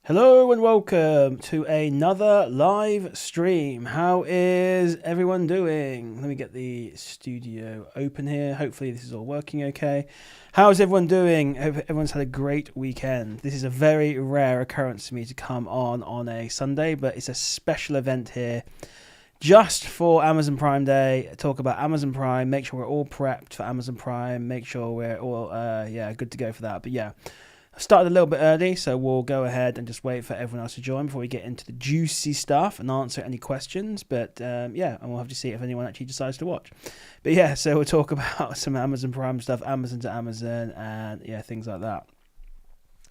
Hello and welcome to another live stream. How is everyone doing? Let me get the studio open here. Hopefully this is all working okay. How's everyone doing? Hope everyone's had a great weekend. This is a very rare occurrence for me to come on a Sunday, but it's a special event here just for Amazon Prime Day. Talk about Amazon Prime, make sure we're all prepped for Amazon Prime, make sure we're all good to go for that. But yeah, started a little bit early, so we'll go ahead and just wait for everyone else to join before we get into the juicy stuff and answer any questions. But and we'll have to see if anyone actually decides to watch. But yeah, so we'll talk about some Amazon Prime stuff, Amazon to Amazon, and things like that.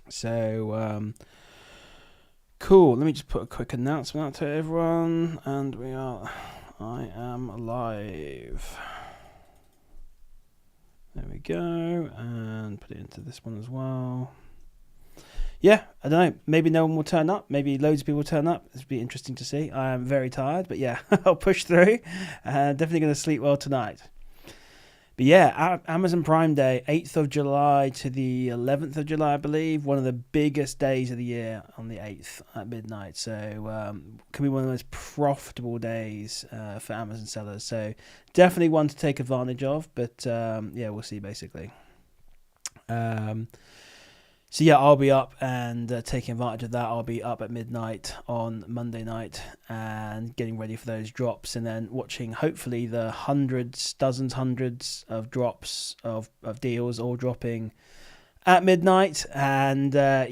So cool. Let me just put a quick announcement out to everyone, and I am live. There we go, and put it into this one as well. Yeah, I don't know. Maybe no one will turn up. Maybe loads of people will turn up. This would be interesting to see. I am very tired, but yeah, I'll push through. Definitely going to sleep well tonight. But yeah, Amazon Prime Day, 8th of July to the 11th of July, I believe. One of the biggest days of the year on the 8th at midnight. So can be one of the most profitable days for Amazon sellers. So definitely one to take advantage of. But we'll see basically. So yeah, I'll be up and taking advantage of that. I'll be up at midnight on Monday night and getting ready for those drops, and then watching hopefully the hundreds of drops of deals all dropping at midnight, and try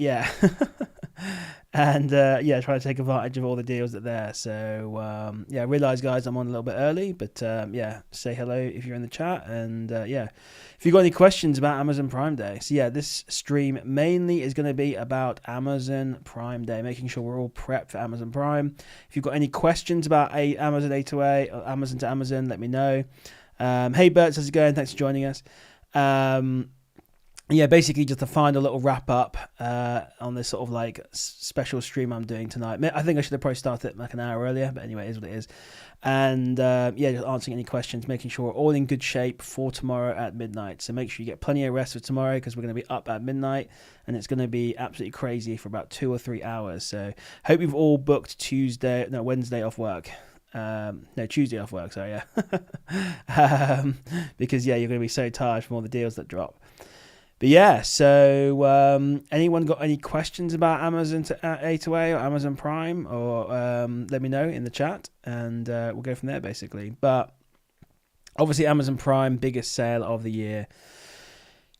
to take advantage of all the deals that are there. So I realise, guys, I'm on a little bit early, but say hello if you're in the chat, and if you've got any questions about Amazon Prime Day. So yeah, this stream mainly is going to be about Amazon Prime Day, making sure we're all prepped for Amazon Prime. If you've got any questions about Amazon A2A or Amazon to Amazon, let me know. Hey Bert, how's it going? Thanks for joining us. Basically just to find a little wrap up on this sort of like special stream I'm doing tonight. I think I should have probably started like an hour earlier, but anyway, it is what it is. And just answering any questions, making sure we're all in good shape for tomorrow at midnight. So make sure you get plenty of rest for tomorrow, because we're going to be up at midnight and it's going to be absolutely crazy for about 2 or 3 hours. So hope you've all booked Wednesday off work. Tuesday off work, sorry, yeah. Because you're going to be so tired from all the deals that drop. But yeah, so anyone got any questions about Amazon to A2A or Amazon Prime, or let me know in the chat, and we'll go from there basically. But obviously Amazon Prime, biggest sale of the year.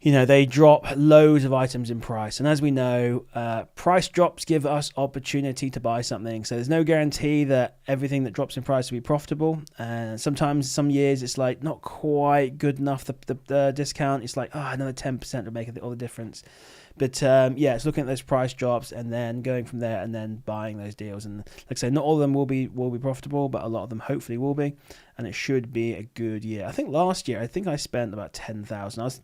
They drop loads of items in price. And as we know, price drops give us opportunity to buy something. So there's no guarantee that everything that drops in price will be profitable. And sometimes, some years, it's like not quite good enough, the discount. It's like, another 10% will make all the difference. But it's looking at those price drops and then going from there and then buying those deals. And like I say, not all of them will be profitable, but a lot of them hopefully will be. And it should be a good year. I think last year, I spent about 10,000. I was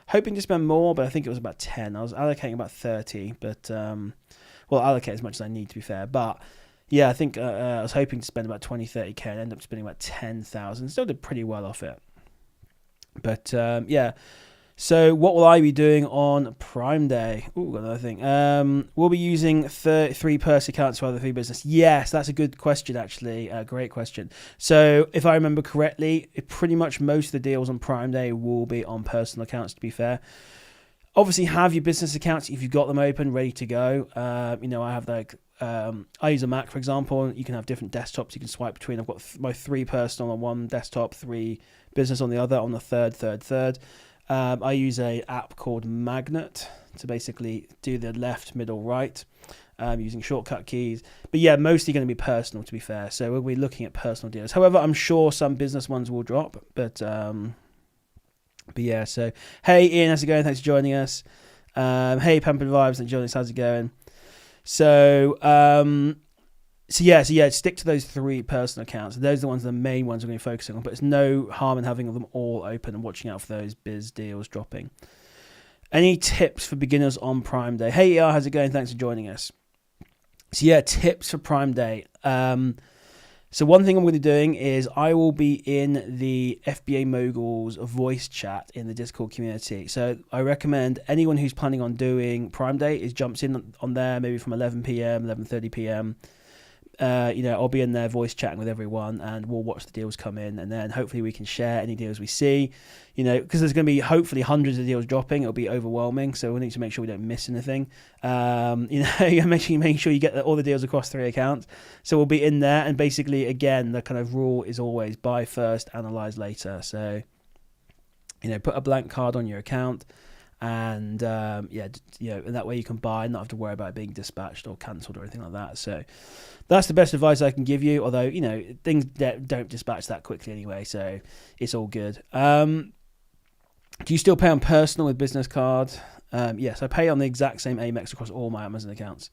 hoping to spend more, but I think it was about 10. I was allocating about 30, but allocate as much as I need, to be fair. But yeah, I think I was hoping to spend about 20, 30k, and ended up spending about 10,000. Still did pretty well off it. But so what will I be doing on Prime Day? Ooh, got another thing. We'll be using 3 purse accounts rather than 3 business. Yes, that's a good question, actually. Great question. So if I remember correctly, pretty much most of the deals on Prime Day will be on personal accounts, to be fair. Obviously, have your business accounts if you've got them open, ready to go. I have I use a Mac, for example. You can have different desktops you can swipe between. I've got my 3 personal on one desktop, 3 business on the other, on the third. I use a app called Magnet to basically do the left, middle, right, using shortcut keys. But yeah, mostly going to be personal, to be fair. So we'll be looking at personal deals. However, I'm sure some business ones will drop. But yeah, so hey Ian, how's it going? Thanks for joining us. Hey Pampered Vibes, thanks for joining us. How's it going? So stick to those 3 personal accounts. Those are the ones, the main ones we're going to be focusing on. But there's no harm in having them all open and watching out for those biz deals dropping. Any tips for beginners on Prime Day? Hey, how's it going? Thanks for joining us. So yeah, tips for Prime Day. So one thing I'm going to be doing is I will be in the FBA Moguls voice chat in the Discord community. So I recommend anyone who's planning on doing Prime Day is jumps in on there maybe from 11 p.m, 11:30 p.m. I'll be in there voice chatting with everyone, and we'll watch the deals come in, and then hopefully we can share any deals we see. Because there's going to be hopefully hundreds of deals dropping, it'll be overwhelming. So we need to make sure we don't miss anything. Making sure you get all the deals across 3 accounts. So we'll be in there, and basically, again, the kind of rule is always buy first, analyze later. So, put a blank card on your account. And and that way you can buy and not have to worry about it being dispatched or cancelled or anything like that. So that's the best advice I can give you, although things don't dispatch that quickly anyway, so it's all good. Do you still pay on personal with business card? Yes, I pay on the exact same Amex across all my Amazon accounts.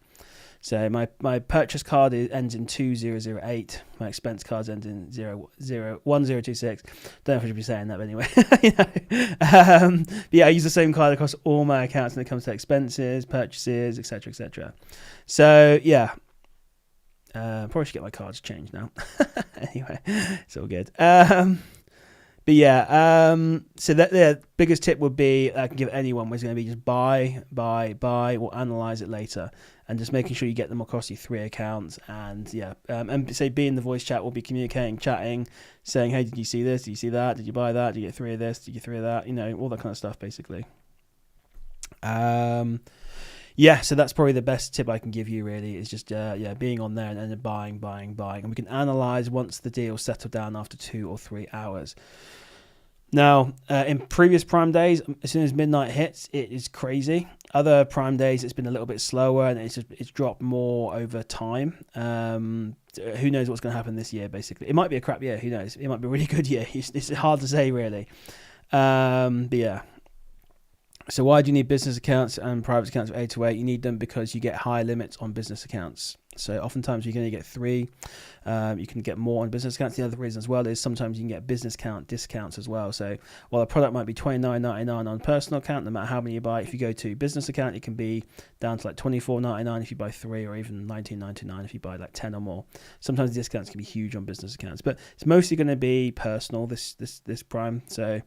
So my purchase card ends in 2008. My expense cards end in 1026. Don't know if I should be saying that, but anyway. But yeah, I use the same card across all my accounts when it comes to expenses, purchases, etc., etc. So yeah, probably should get my cards changed now. Anyway, it's all good. But yeah, so the biggest tip would be I can give anyone was going to be just buy, or analyze it later, and just making sure you get them across your 3 accounts. And and say be in the voice chat, we'll be communicating, chatting, saying, hey, did you see this? Did you see that? Did you buy that? Did you get 3 of this? Did you get 3 of that? All that kind of stuff, basically. So that's probably the best tip I can give you, really, is just being on there and then buying, and we can analyze once the deal settled down after 2 or 3 hours. Now, in previous Prime days, as soon as midnight hits, it is crazy. Other Prime days, it's been a little bit slower, and it's dropped more over time. Who knows what's going to happen this year, basically. It might be a crap year, who knows? It might be a really good year. It's hard to say, really. But yeah. So why do you need business accounts and private accounts of 828? You need them because you get high limits on business accounts. So oftentimes you can only get 3. You can get more on business accounts. The other reason as well is sometimes you can get business account discounts as well. So while a product might be $29.99 on personal account, no matter how many you buy, if you go to business account, it can be down to like $24.99 if you buy 3, or even $19.99 if you buy like 10 or more. Sometimes the discounts can be huge on business accounts, but it's mostly going to be personal this Prime. So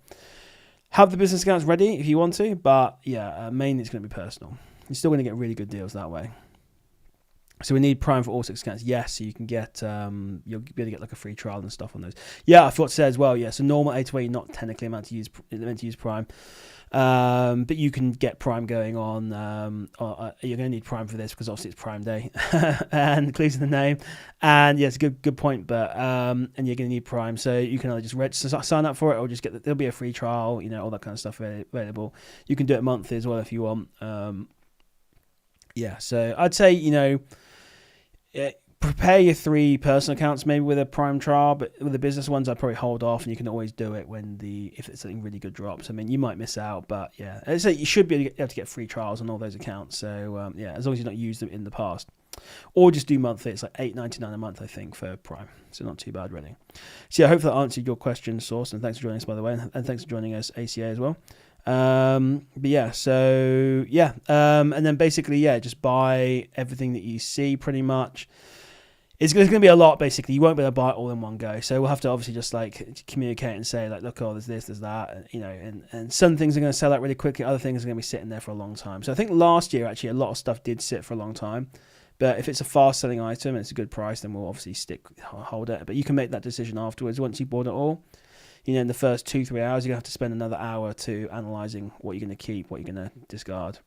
have the business accounts ready if you want to, but mainly it's going to be personal. You're still going to get really good deals that way. So we need Prime for all 6 accounts. Yes, so you can get you'll be able to get like a free trial and stuff on those. Yeah, I forgot to say as well. Yeah, so normal 828, you're not technically meant to use Prime, but you can get Prime going on. You're going to need Prime for this because obviously it's Prime Day and includes the name. And yeah, it's a good point. But and you're going to need Prime, so you can either just sign up for it, or just there'll be a free trial. All that kind of stuff available. You can do it monthly as well if you want. So I'd say prepare your 3 personal accounts maybe with a Prime trial, but with the business ones I'd probably hold off, and you can always do it if it's something really good drops. I mean, you might miss out, but yeah, I'd say you should be able to get free trials on all those accounts. So as long as you've not used them in the past, or just do monthly. It's like $8.99 a month, I think, for Prime, so not too bad really. So yeah, hopefully that answered your question, Source, and thanks for joining us, by the way, and thanks for joining us, ACA, as well. And then basically just buy everything that you see pretty much. It's going to be a lot, basically. You won't be able to buy it all in one go, so we'll have to obviously just like communicate and say like, look, there's this, there's that, and some things are going to sell out really quickly, other things are going to be sitting there for a long time. So I think last year actually a lot of stuff did sit for a long time, but if it's a fast selling item and it's a good price, then we'll obviously hold it. But you can make that decision afterwards once you bought it all. In the first 2-3 hours, you're going to have to spend another hour to analysing what you're going to keep, what you're going to discard.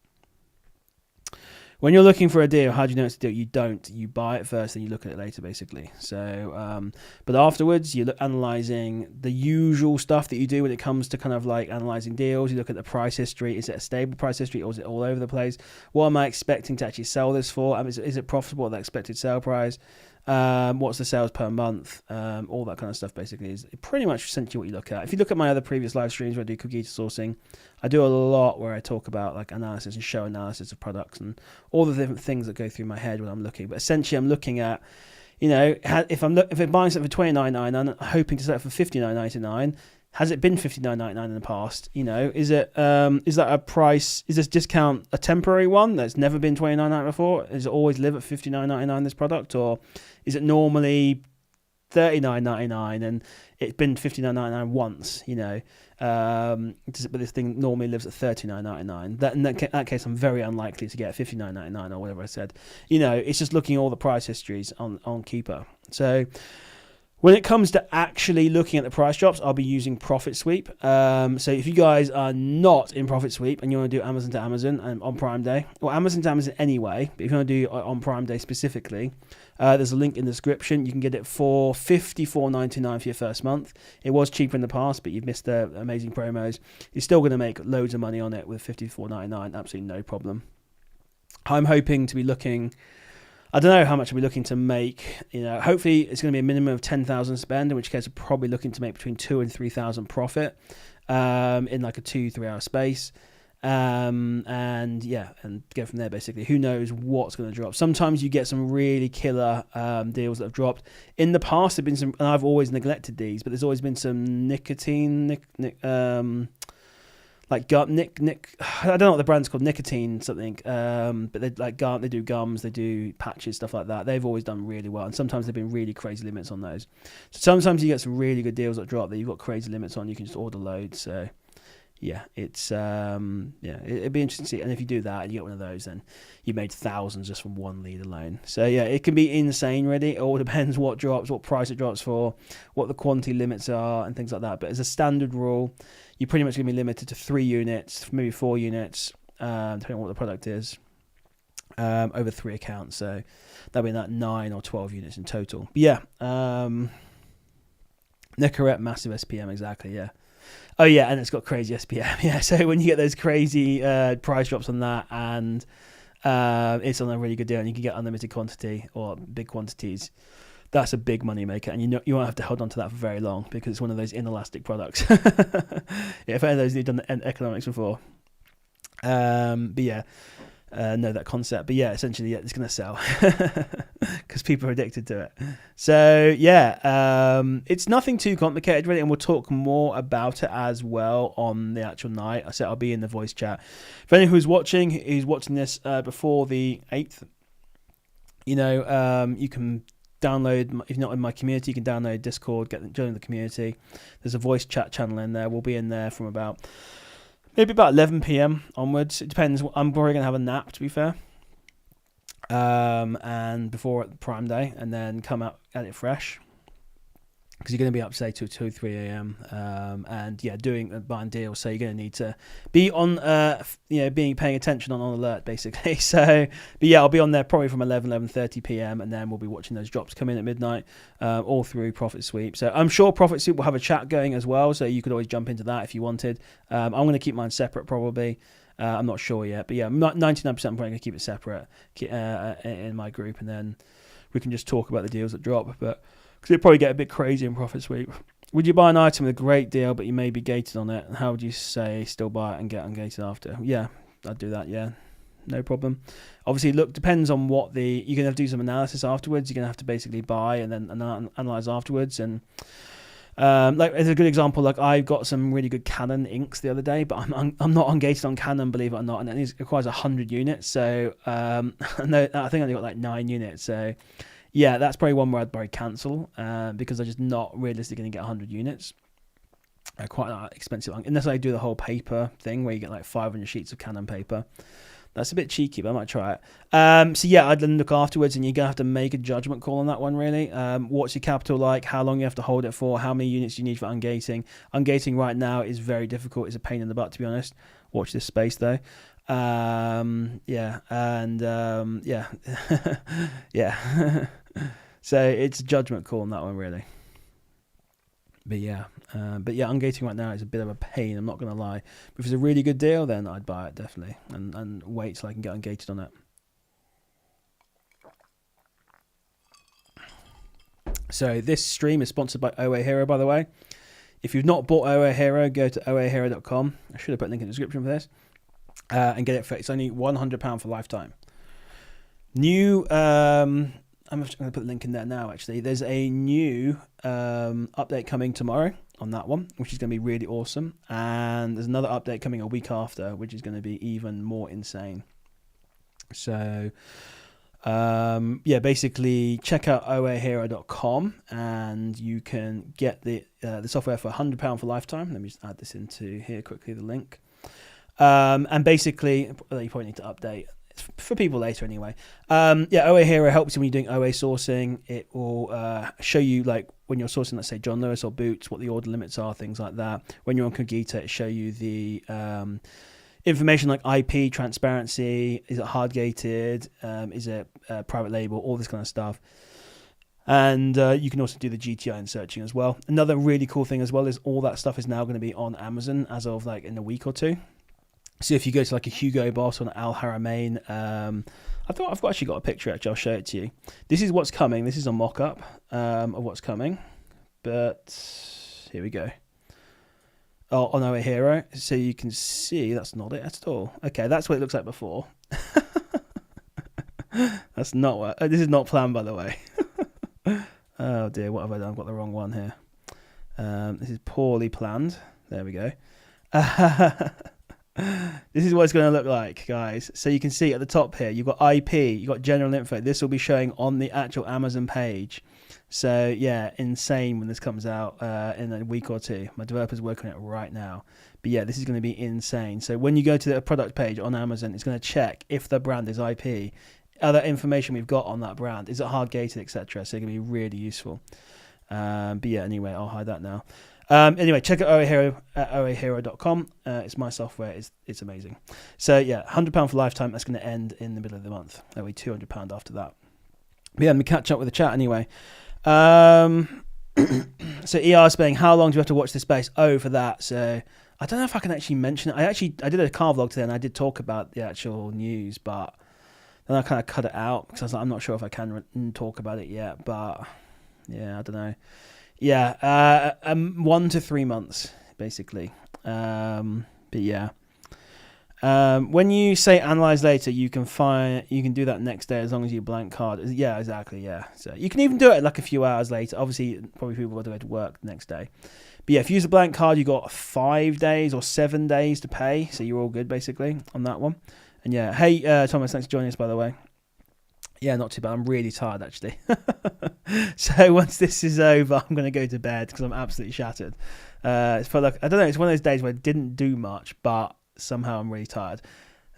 When you're looking for a deal, how do you know it's a deal? You don't. You buy it first, then you look at it later, basically. So, but afterwards, you're analysing the usual stuff that you do when it comes to kind of like analysing deals. You look at the price history. Is it a stable price history, or is it all over the place? What am I expecting to actually sell this for? Is it profitable at the expected sale price? What's the sales per month? All that kind of stuff basically is pretty much essentially what you look at. If you look at my other previous live streams where I do cookie sourcing, I do a lot where I talk about like analysis and show analysis of products and all the different things that go through my head when I'm looking. But essentially I'm looking at, if I'm buying something for $29.99, I'm hoping to sell it for $59.99. Has it been $59.99 in the past? Is that a price? Is this discount a temporary one that's never been $29.99 before? Does it always live at $59.99 this product, or is it normally $39.99 and it's been $59.99 once, but this thing normally lives at $39.99. In that case, I'm very unlikely to get $59.99 or whatever I said. It's just looking at all the price histories on Keeper. So when it comes to actually looking at the price drops, I'll be using Profit Sweep. So if you guys are not in Profit Sweep and you want to do Amazon to Amazon on Prime Day, or Amazon to Amazon anyway, but if you want to do on Prime Day specifically, there's a link in the description. You can get it for $54.99 for your first month. It was cheaper in the past, but you've missed the amazing promos. You're still going to make loads of money on it with $54.99, absolutely no problem. I'm hoping to be looking... I don't know how much I'll be looking to make. Hopefully it's going to be a minimum of 10,000 spend, in which case I'm probably looking to make between 2,000 and 3,000 profit in like a 2-3 hour space. And go from there basically. Who knows what's going to drop? Sometimes you get some really killer deals that have dropped. In the past, there've been some, and I've always neglected these, but there's always been some nicotine, like I don't know what the brand's called, nicotine something, but they do gums, they do patches, stuff like that. They've always done really well, and sometimes they've been really crazy limits on those. So sometimes you get some really good deals that drop that you've got crazy limits on. You can just order loads. So yeah, it's it'd be interesting to see. And if you do that and you get one of those, then you made thousands just from one lead alone. So yeah, it can be insane really. It all depends what drops, what price it drops for, what the quantity limits are and things like that. But as a standard rule, you're pretty much going to be limited to 3 units, maybe 4 units, depending on what the product is, over 3 accounts. So that'll be that 9 or 12 units in total. But yeah, Nicorette, massive SPM, exactly, yeah. Oh yeah, and it's got crazy SPM, yeah. So when you get those crazy price drops on that, and it's on a really good deal, and you can get unlimited quantity or big quantities, that's a big money maker, and you won't have to hold on to that for very long because it's one of those inelastic products. Yeah, if any of those you've done the economics before, but yeah, know that concept. But yeah, essentially, yeah, it's going to sell because people are addicted to it. So yeah, it's nothing too complicated really, and we'll talk more about it as well on the actual night. I said I'll be in the voice chat. For anyone who's watching this before the 8th, you can download, if you're not in my community, you can download Discord, join the community. There's a voice chat channel in there. We'll be in there from maybe about 11 p.m. onwards. It depends. I'm probably going to have a nap, to be fair, and before Prime Day, and then come out at it fresh, because you're going to be up, say, till 2, 3 a.m. And yeah, buying deals. So you're going to need to be on, paying attention on alert, basically. So, but yeah, I'll be on there probably from 11:30 p.m. and then we'll be watching those drops come in at midnight, all through Profit Sweep. So I'm sure Profit Sweep will have a chat going as well, so you could always jump into that if you wanted. I'm going to keep mine separate probably. I'm not sure yet, but yeah, 99% I'm probably going to keep it separate in my group, and then we can just talk about the deals that drop. But because it'd probably get a bit crazy in Profit Sweep. Would you buy an item with a great deal, but you may be gated on it? How would you say still buy it and get ungated after? Yeah, I'd do that, yeah. No problem. Obviously, look, depends on you're going to have to do some analysis afterwards. You're going to have to basically buy and then analyze afterwards. And like as a good example, like I got some really good Canon inks the other day, but I'm not ungated on Canon, believe it or not, and it requires 100 units. So no, I think I only got like 9 units. So yeah, that's probably one where I'd probably cancel because I'm just not realistically going to get 100 units. Quite expensive, unless I do the whole paper thing where you get like 500 sheets of Canon paper. That's a bit cheeky, but I might try it. So yeah, I'd then look afterwards, and you're going to have to make a judgment call on that one, really. What's your capital like? How long you have to hold it for? How many units you need for ungating? Ungating right now is very difficult. It's a pain in the butt, to be honest. Watch this space, though. Yeah, yeah. So it's a judgment call on that one, really. But yeah, ungating right now is a bit of a pain, I'm not going to lie. But if it's a really good deal, then I'd buy it, definitely, and wait till I can get ungated on it. So this stream is sponsored by OA Hero, by the way. If you've not bought OA Hero, go to oahero.com. I should have put a link in the description for this. And get it it's only £100 for lifetime. New, I'm just going to put the link in there now, actually. There's a new update coming tomorrow on that one, which is going to be really awesome. And there's another update coming a week after, which is going to be even more insane. So Basically check out oahero.com and you can get the software for £100 for lifetime. Let me just add this into here quickly, the link. And basically, you probably need to update. It's for people later anyway. OA Hero helps you when you're doing OA sourcing. It will show you, like, when you're sourcing, let's say, John Lewis or Boots, what the order limits are, things like that. When you're on Cogito, it show you the information like IP, transparency, is it hard gated, is it private label, all this kind of stuff. And you can also do the GTI and searching as well. Another really cool thing as well is all that stuff is now going to be on Amazon as of like in a week or two. So if you go to like a Hugo Boss or an Al Haramain, I've actually got a picture. Actually, I'll show it to you. This is what's coming. This is a mock-up of what's coming. But here we go. Oh, on OA Hero. So you can see that's not it at all. Okay, that's what it looks like before. That's not what. This is not planned, by the way. Oh dear, what have I done? I've got the wrong one here. This is poorly planned. There we go. This is what it's going to look like, guys. So you can see at the top here, you've got IP, you've got general info. This will be showing on the actual Amazon page. So yeah, insane when this comes out in a week or two. My developer's working on it right now. But yeah, this is going to be insane. So when you go to the product page on Amazon, it's going to check if the brand is IP, other information we've got on that brand, is it hard gated, etc. So it's going to be really useful. But yeah, anyway, I'll hide that now. Anyway, check out OA Hero at oahero.com. It's my software. It's amazing. So yeah, £100 for lifetime. That's going to end in the middle of the month. That'll be £200 after that. But yeah, let me catch up with the chat anyway. So ER is saying, how long do you have to watch this space? Oh, for that. So I don't know if I can actually mention it. I did a car vlog today and I did talk about the actual news, but then I kind of cut it out because I was like, I'm not sure if I can talk about it yet. But yeah, I don't know. Yeah, 1 to 3 months, basically. But yeah. When you say analyze later, you can do that next day as long as you blank card. Yeah, exactly. Yeah, so you can even do it like a few hours later. Obviously, probably people will go to work the next day. But yeah, if you use a blank card, you got 5 days or 7 days to pay, so you're all good basically on that one. And yeah, hey Thomas, thanks for joining us by the way. Yeah, not too bad. I'm really tired actually. So once this is over, I'm going to go to bed because I'm absolutely shattered. It's for like, I don't know. It's one of those days where I didn't do much, but somehow I'm really tired.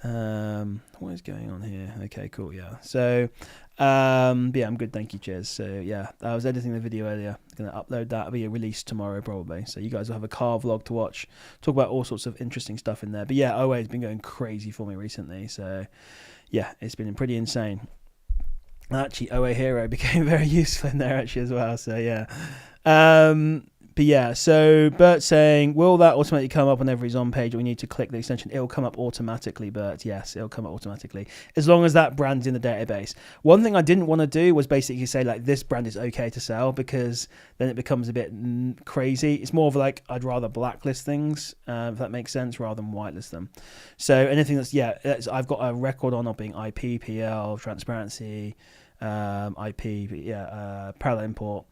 What is going on here? Okay, cool. Yeah. So, yeah, I'm good. Thank you. Cheers. So yeah, I was editing the video earlier. I'm going to upload that. It'll be released tomorrow probably. So you guys will have a car vlog to watch. Talk about all sorts of interesting stuff in there. But yeah, OA has been going crazy for me recently. So yeah, it's been pretty insane. Actually, OA Hero became very useful in there actually as well. So yeah. But yeah, so Bert's saying, will that automatically come up on every Zon page or we need to click the extension? It'll come up automatically, Bert. Yes, it'll come up automatically. As long as that brand's in the database. One thing I didn't want to do was basically say, like, this brand is okay to sell, because then it becomes a bit crazy. It's more of like, I'd rather blacklist things, if that makes sense, rather than whitelist them. So anything I've got a record on being IP, PL, transparency, IP, parallel import.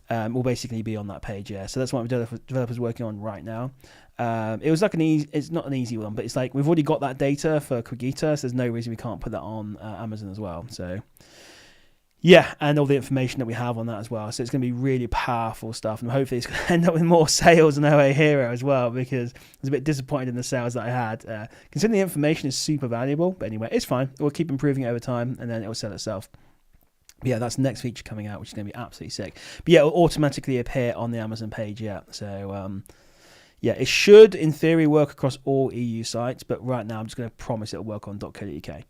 Will basically be on that page, yeah. So that's what developers working on right now. It was like it's not an easy one, but it's like we've already got that data for Cogito, so there's no reason we can't put that on Amazon as well. So yeah, and all the information that we have on that as well. So it's going to be really powerful stuff, and hopefully it's going to end up with more sales than OA Hero as well, because I was a bit disappointed in the sales that I had. Considering the information is super valuable, but anyway, it's fine. We'll keep improving it over time, and then it will sell itself. Yeah, that's the next feature coming out, which is going to be absolutely sick. But yeah, it will automatically appear on the Amazon page, yeah. So, yeah, it should, in theory, work across all EU sites, but right now I'm just going to promise it'll work on .co.uk.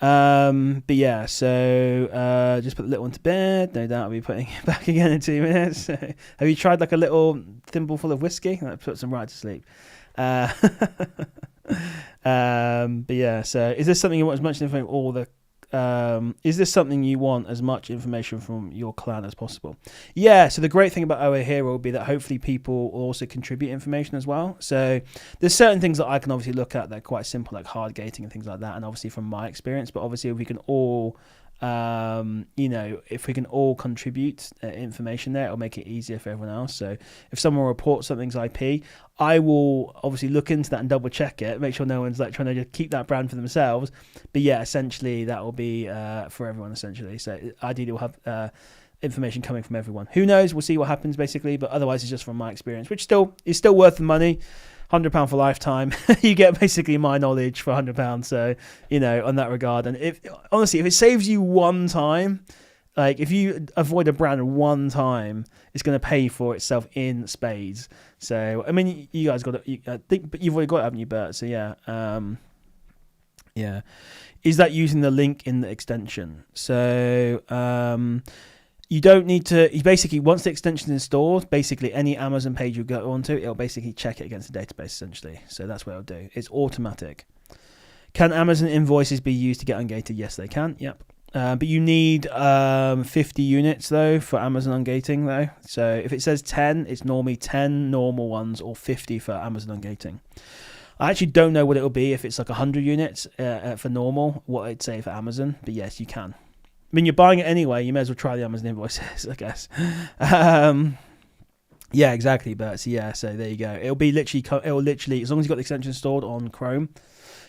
But yeah, so just put the little one to bed. No doubt I'll be putting it back again in 2 minutes. Have you tried like a little thimble full of whiskey? That puts them right to sleep. But yeah, so is this something you want as much info all the is this something you want as much information from your clan as possible? Yeah, so the great thing about OA Hero will be that hopefully people will also contribute information as well. So there's certain things that I can obviously look at that are quite simple, like hard gating and things like that, and obviously from my experience, but obviously if we can all If we can all contribute information there, it'll make it easier for everyone else. So if someone reports something's IP, I will obviously look into that and double check it, make sure no one's like trying to just keep that brand for themselves. But yeah, essentially that will be for everyone essentially. So ideally we'll have information coming from everyone. Who knows? We'll see what happens basically. But otherwise, it's just from my experience, which is still worth the money. £100 for lifetime. You get basically my knowledge for £100. So, on that regard. And if it saves you one time, like if you avoid a brand one time, it's going to pay for itself in spades. So, I mean, you guys got it. I think, but you've already got it, haven't you, Bert? So, yeah. Yeah. Is that using the link in the extension? So, you don't need to. You basically, once the extension is installed, basically any Amazon page you go onto, it'll basically check it against the database essentially. So that's what it'll do. It's automatic. Can Amazon invoices be used to get ungated? Yes, they can. Yep. But you need 50 units though for Amazon ungating though. So if it says 10, it's normally 10 normal ones or 50 for Amazon ungating. I actually don't know what it'll be if it's like 100 units for normal. What I'd say for Amazon, but yes, you can. I mean, you're buying it anyway. You may as well try the Amazon invoices, I guess. Yeah, exactly. But so there you go. It'll literally, as long as you've got the extension stored on Chrome,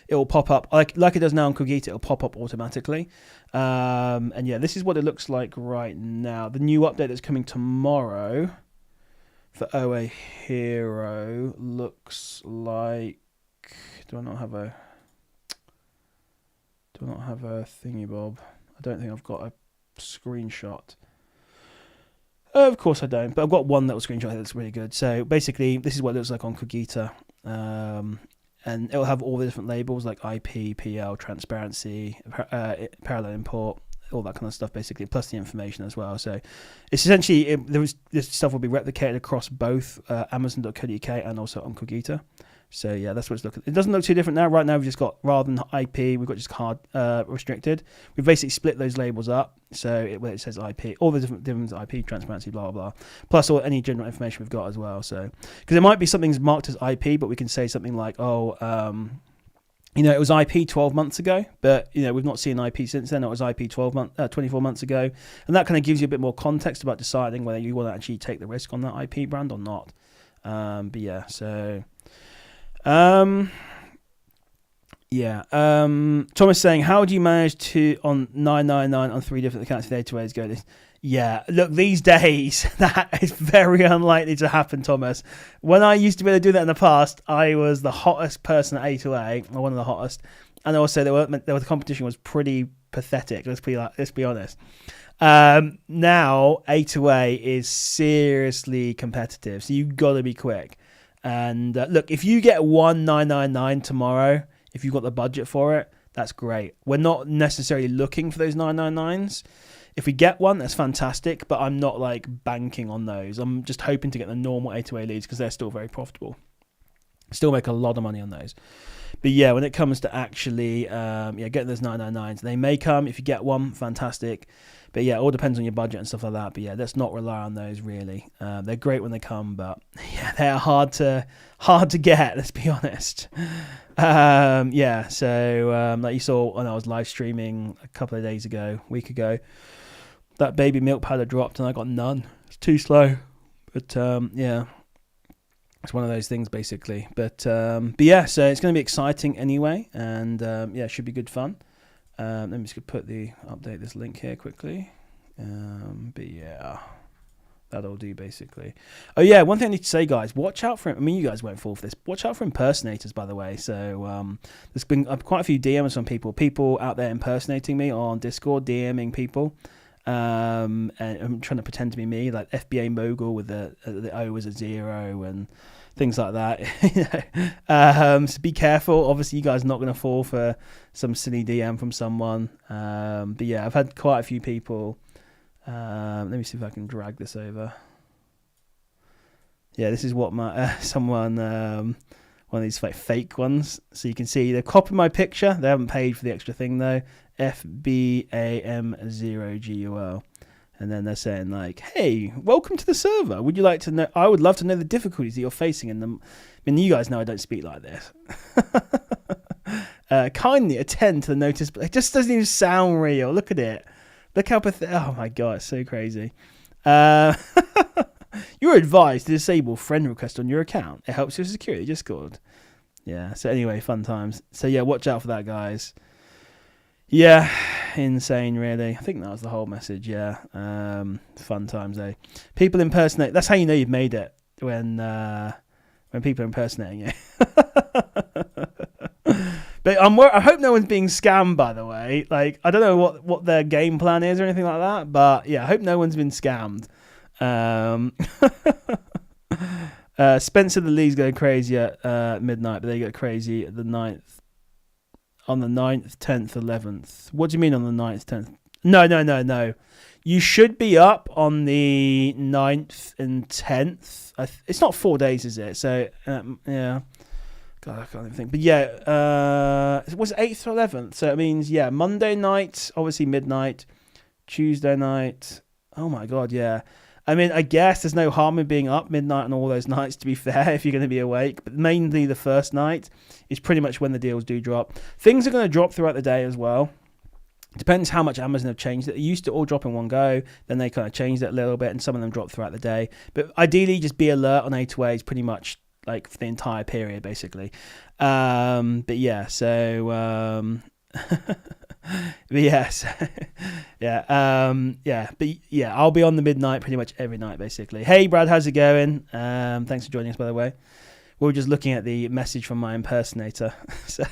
it will pop up like it does now on Cogito. It'll pop up automatically. And yeah, this is what it looks like right now. The new update that's coming tomorrow for OA Hero looks like. Do I not have a thingy bob? I don't think I've got a screenshot. Of course I don't, but I've got one that was screenshot that's really good. So basically, this is what it looks like on Cogito. And it'll have all the different labels like IP, PL, transparency, parallel import, all that kind of stuff basically, plus the information as well. So it's essentially, this stuff will be replicated across both Amazon.co.uk and also on Cogito. So yeah, that's what it's looking. It doesn't look too different now. Right now we've just got, rather than IP, we've got just card restricted. We've basically split those labels up. So where it says IP, all the different IP, transparency, blah, blah, blah. Plus any general information we've got as well. So, because there might be something marked as IP, but we can say something like, it was IP 12 months ago, but, we've not seen IP since then. It was IP 24 months ago. And that kind of gives you a bit more context about deciding whether you want to actually take the risk on that IP brand or not. But yeah, so... Thomas saying, how do you manage to on 999 on 3 different accounts for 8 ways go this? Yeah, look, these days that is very unlikely to happen, Thomas. When I used to be able to do that in the past, I was the hottest person at A2A, or one of the hottest, and also the competition was pretty pathetic. Let's be honest. Now A2A is seriously competitive, so you've got to be quick. And look, if you get 1999 tomorrow, if you've got the budget for it, that's great. We're not necessarily looking for those 999s. If we get one, that's fantastic, but I'm not like banking on those. I'm just hoping to get the normal A2A leads because they're still very profitable. Still make a lot of money on those. But yeah, when it comes to actually getting those 999s, they may come. If you get one, fantastic. But yeah, it all depends on your budget and stuff like that. But yeah, let's not rely on those really. They're great when they come, but yeah, they're hard to get. Let's be honest. Like you saw when I was live streaming a couple of days ago, a week ago, that baby milk powder dropped and I got none. It's too slow. But yeah, it's one of those things basically. But yeah, so it's going to be exciting anyway, and it should be good fun. Let me just update this link here quickly. But yeah, that'll do basically. Oh yeah, one thing I need to say, guys, watch out for. I mean, you guys won't fall for this. Watch out for impersonators, by the way. So there's been quite a few DMs from people out there impersonating me on Discord, DMing people. And I'm trying to pretend to be me, like FBA mogul with the O as a 0 and things like that. So be careful. Obviously, you guys are not going to fall for some silly DM from someone. But yeah, I've had quite a few people. Let me see if I can drag this over. Yeah, this is what my someone one of these like fake ones. So you can see they're copying my picture. They haven't paid for the extra thing though. FBAM0GUL. And then they're saying like, hey, welcome to the server. Would you like to know? I would love to know the difficulties that you're facing in them. I mean, you guys know I don't speak like this. Kindly attend to the notice. But it just doesn't even sound real. Look at it. Look how pathetic. Oh my god, it's so crazy. Uh, you're advised to disable friend request on your account. It helps your security Discord. Yeah. So anyway, fun times. So yeah, watch out for that, guys. Yeah, insane, really. I think that was the whole message. Yeah, fun times, eh? People impersonate. That's how you know you've made it when people are impersonating you. But I hope no one's being scammed. By the way, like I don't know what their game plan is or anything like that. But yeah, I hope no one's been scammed. Spencer the Lee's going crazy at midnight, but they go crazy at the 9th. On the 9th, 10th, 11th. What do you mean on the 9th, 10th? No. You should be up on the 9th and 10th. It's not 4 days, is it? So, yeah. God, I can't even think. But yeah, was it 8th or 11th? So it means, yeah, Monday night, obviously midnight. Tuesday night. Oh my God, yeah. I mean, I guess there's no harm in being up midnight on all those nights, to be fair, if you're going to be awake. But mainly the first night is pretty much when the deals do drop. Things are going to drop throughout the day as well. Depends how much Amazon have changed it. They used to all drop in one go. Then they kind of changed it a little bit, and some of them drop throughout the day. But ideally, just be alert on A2As pretty much like for the entire period, basically. But yeah, so... but yes, but yeah, I'll be on the midnight pretty much every night, basically. Hey, Brad, how's it going? Thanks for joining us, by the way. We were just looking at the message from my impersonator. So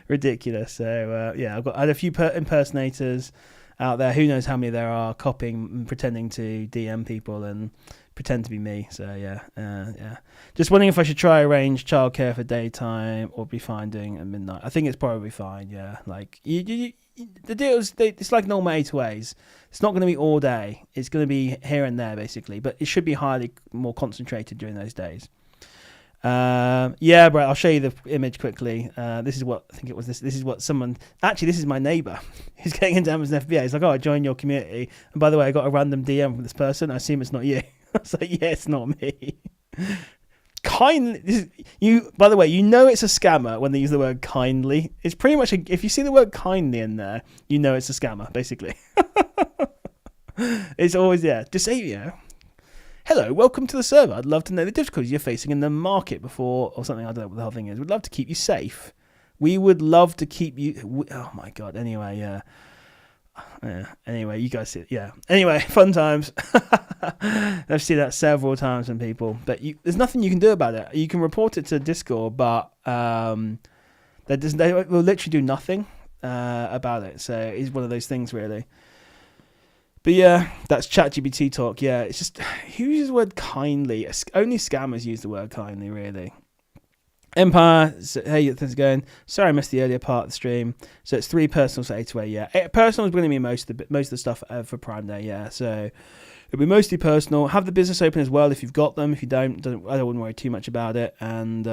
ridiculous. So yeah, I had a few impersonators out there. Who knows how many there are copying and pretending to DM people and pretend to be me. So yeah. Just wondering if I should try arrange childcare for daytime or be fine doing it at midnight. I think it's probably fine. Yeah, like the deals. It's like normal A2As. It's not going to be all day. It's going to be here and there basically, but it should be highly more concentrated during those days. Yeah, bro. I'll show you the image quickly. This is what I think it was. This is what someone. Actually, this is my neighbour who's getting into Amazon FBA. He's like, "Oh, I joined your community, and by the way, I got a random DM from this person. I assume it's not you." I was like, "Yeah, it's not me." Kindly, you. By the way, you know it's a scammer when they use the word kindly. It's pretty much if you see the word kindly in there, you know it's a scammer. Basically, it's always Just say hello, welcome to the server. I'd love to know the difficulties you're facing in the market before or something. I don't know what the whole thing is. We'd love to keep you safe. We would love to keep you. Oh my God. Anyway, yeah. Anyway, you guys see it. Yeah. Anyway, fun times. I've seen that several times from people, but there's nothing you can do about it. You can report it to Discord, but they will literally do nothing about it. So it's one of those things, really. But yeah, that's ChatGPT talk. Yeah, it's just, who uses the word kindly? Only scammers use the word kindly, really. Empire, hey, things going. Sorry, I missed the earlier part of the stream. So it's 3 personals for A2A. Yeah, personal is going to be most of the stuff for Prime Day. Yeah, so it'll be mostly personal. Have the business open as well if you've got them. If you don't, I wouldn't worry too much about it. And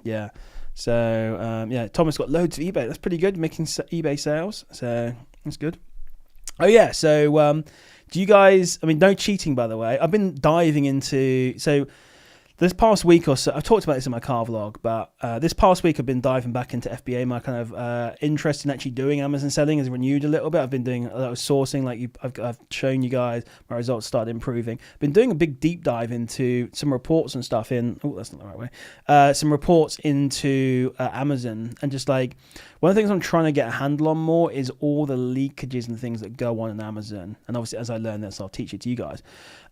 yeah, so yeah, Thomas got loads of eBay. That's pretty good, making eBay sales. So that's good. Oh yeah, so do you guys? I mean, no cheating, by the way. I've been diving into this past week or so. I've talked about this in my car vlog, but this past week I've been diving back into FBA. My kind of interest in actually doing Amazon selling has renewed a little bit. I've been doing a lot of sourcing, like I've shown you guys. My results started improving. I've been doing a big deep dive into some reports and stuff that's not the right way. Some reports into Amazon, and just like one of the things I'm trying to get a handle on more is all the leakages and things that go on in Amazon. And obviously, as I learn this, I'll teach it to you guys.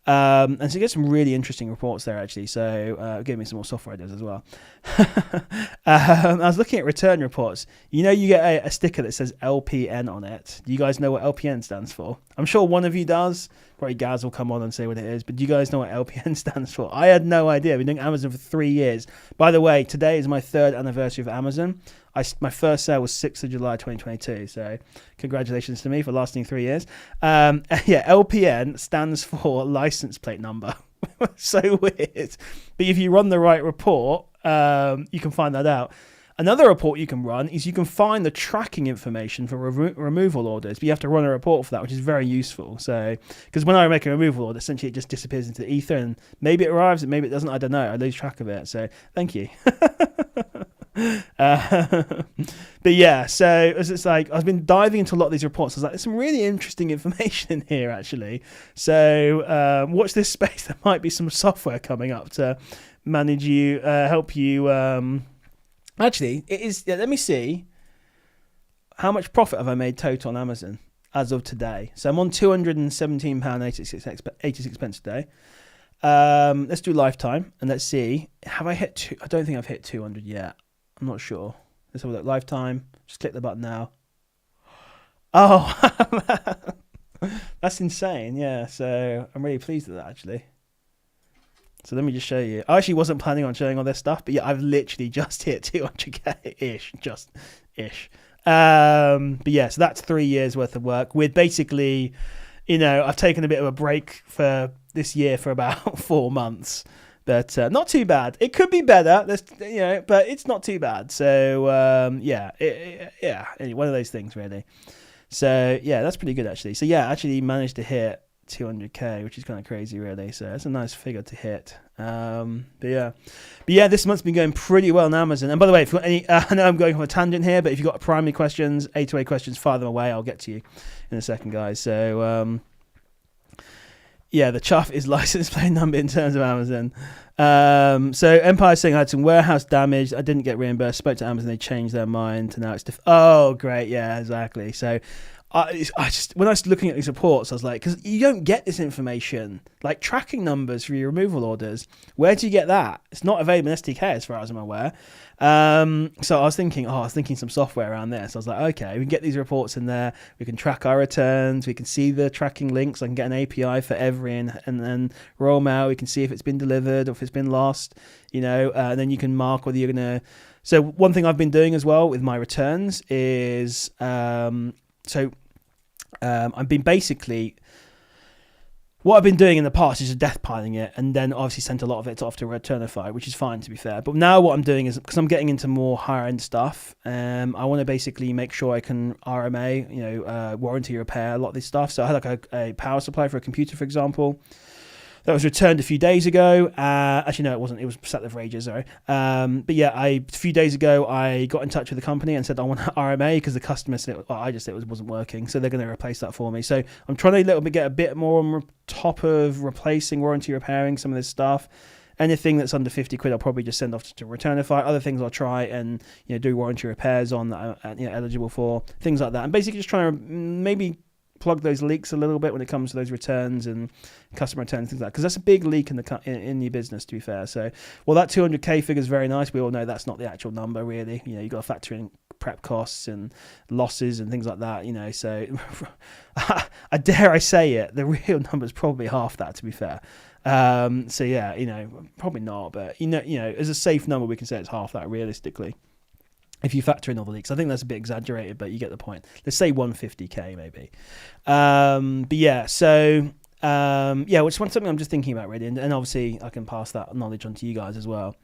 And so you get some really interesting reports there, actually. So give me some more software ideas as well. I was looking at return reports. You know, you get a sticker that says LPN on it. Do you guys know what LPN stands for? I'm sure one of you does. Probably Gaz will come on and say what it is. But do you guys know what LPN stands for? I had no idea. I've been doing Amazon for 3 years. By the way, today is my 3rd anniversary of Amazon. My first sale was 6th of July 2022, so congratulations to me for lasting 3 years. Yeah, LPN stands for license plate number. So weird. But if you run the right report, you can find that out. Another report you can run is you can find the tracking information for removal orders, but you have to run a report for that, which is very useful. So, because when I make a removal order, essentially it just disappears into the ether, and maybe it arrives and maybe it doesn't. I don't know. I lose track of it. So, thank you. But yeah, so it's like I've been diving into a lot of these reports. I was like, there's some really interesting information in here, actually. So watch this space. There might be some software coming up to manage you, help you. Actually, it is. Yeah, let me see. How much profit have I made total on Amazon as of today? So I'm on £217.86 a day. Let's do lifetime and let's see. Have I hit I don't think I've hit 200 yet. I'm not sure. Let's have a look. Lifetime. Just click the button now. Oh, that's insane. Yeah. So I'm really pleased with that, actually. So let me just show you. I actually wasn't planning on showing all this stuff, but yeah, I've literally just hit 200k ish, just ish. But yeah, so that's 3 years worth of work with basically, I've taken a bit of a break for this year for about 4 months, but not too bad. It could be better, but it's not too bad. So anyway, one of those things really. So yeah, that's pretty good actually. So yeah, I actually managed to hit 200k, which is kind of crazy really. So it's a nice figure to hit. But yeah, this month's been going pretty well on Amazon. And by the way, if you've got any, I know I'm going on a tangent here, but if you've got primary questions, A2A questions, fire them away. I'll get to you in a second, guys. So yeah, the chuff is license plate number in terms of Amazon. So Empire's saying I had some warehouse damage. I didn't get reimbursed. Spoke to Amazon, they changed their mind to now it's oh great, yeah, exactly. So I just, when I was looking at these reports, I was like, because you don't get this information, like tracking numbers for your removal orders. Where do you get that? It's not available in SDK as far as I'm aware. So I was thinking some software around this. I was like, okay, we can get these reports in there. We can track our returns. We can see the tracking links. I can get an API for every and then roll them out. We can see if it's been delivered or if it's been lost, and then you can mark whether you're going to. So one thing I've been doing as well with my returns is, I've been basically, what I've been doing in the past is just death piling it, and then obviously sent a lot of it off to Returnify, which is fine to be fair. But now what I'm doing is, because I'm getting into more higher end stuff, I want to basically make sure I can RMA, warranty repair a lot of this stuff. So I had like a power supply for a computer, for example, that was returned a few days ago. Actually, no, it wasn't. It was sat there for ages, sorry. But yeah, a few days ago, I got in touch with the company and said I want RMA because the customer said, I just said it wasn't working. So they're going to replace that for me. So I'm trying to get a bit more on top of replacing, warranty repairing some of this stuff. Anything that's under 50 quid, I'll probably just send off to Returnify. Other things I'll try and do warranty repairs on that I'm eligible for, things like that. And basically just trying to maybe plug those leaks a little bit when it comes to those returns and customer returns, things like that, because that's a big leak in your business, to be fair. So, well, that 200k figure is very nice. We all know that's not the actual number, really. You got to factor in prep costs and losses and things like that. So I dare I say it, the real number is probably half that, to be fair. So yeah, probably not, but as a safe number, we can say it's half that realistically. If you factor in all the leaks, I think that's a bit exaggerated, but you get the point. Let's say 150k maybe. But yeah, so which is something I'm just thinking about really, and obviously I can pass that knowledge on to you guys as well.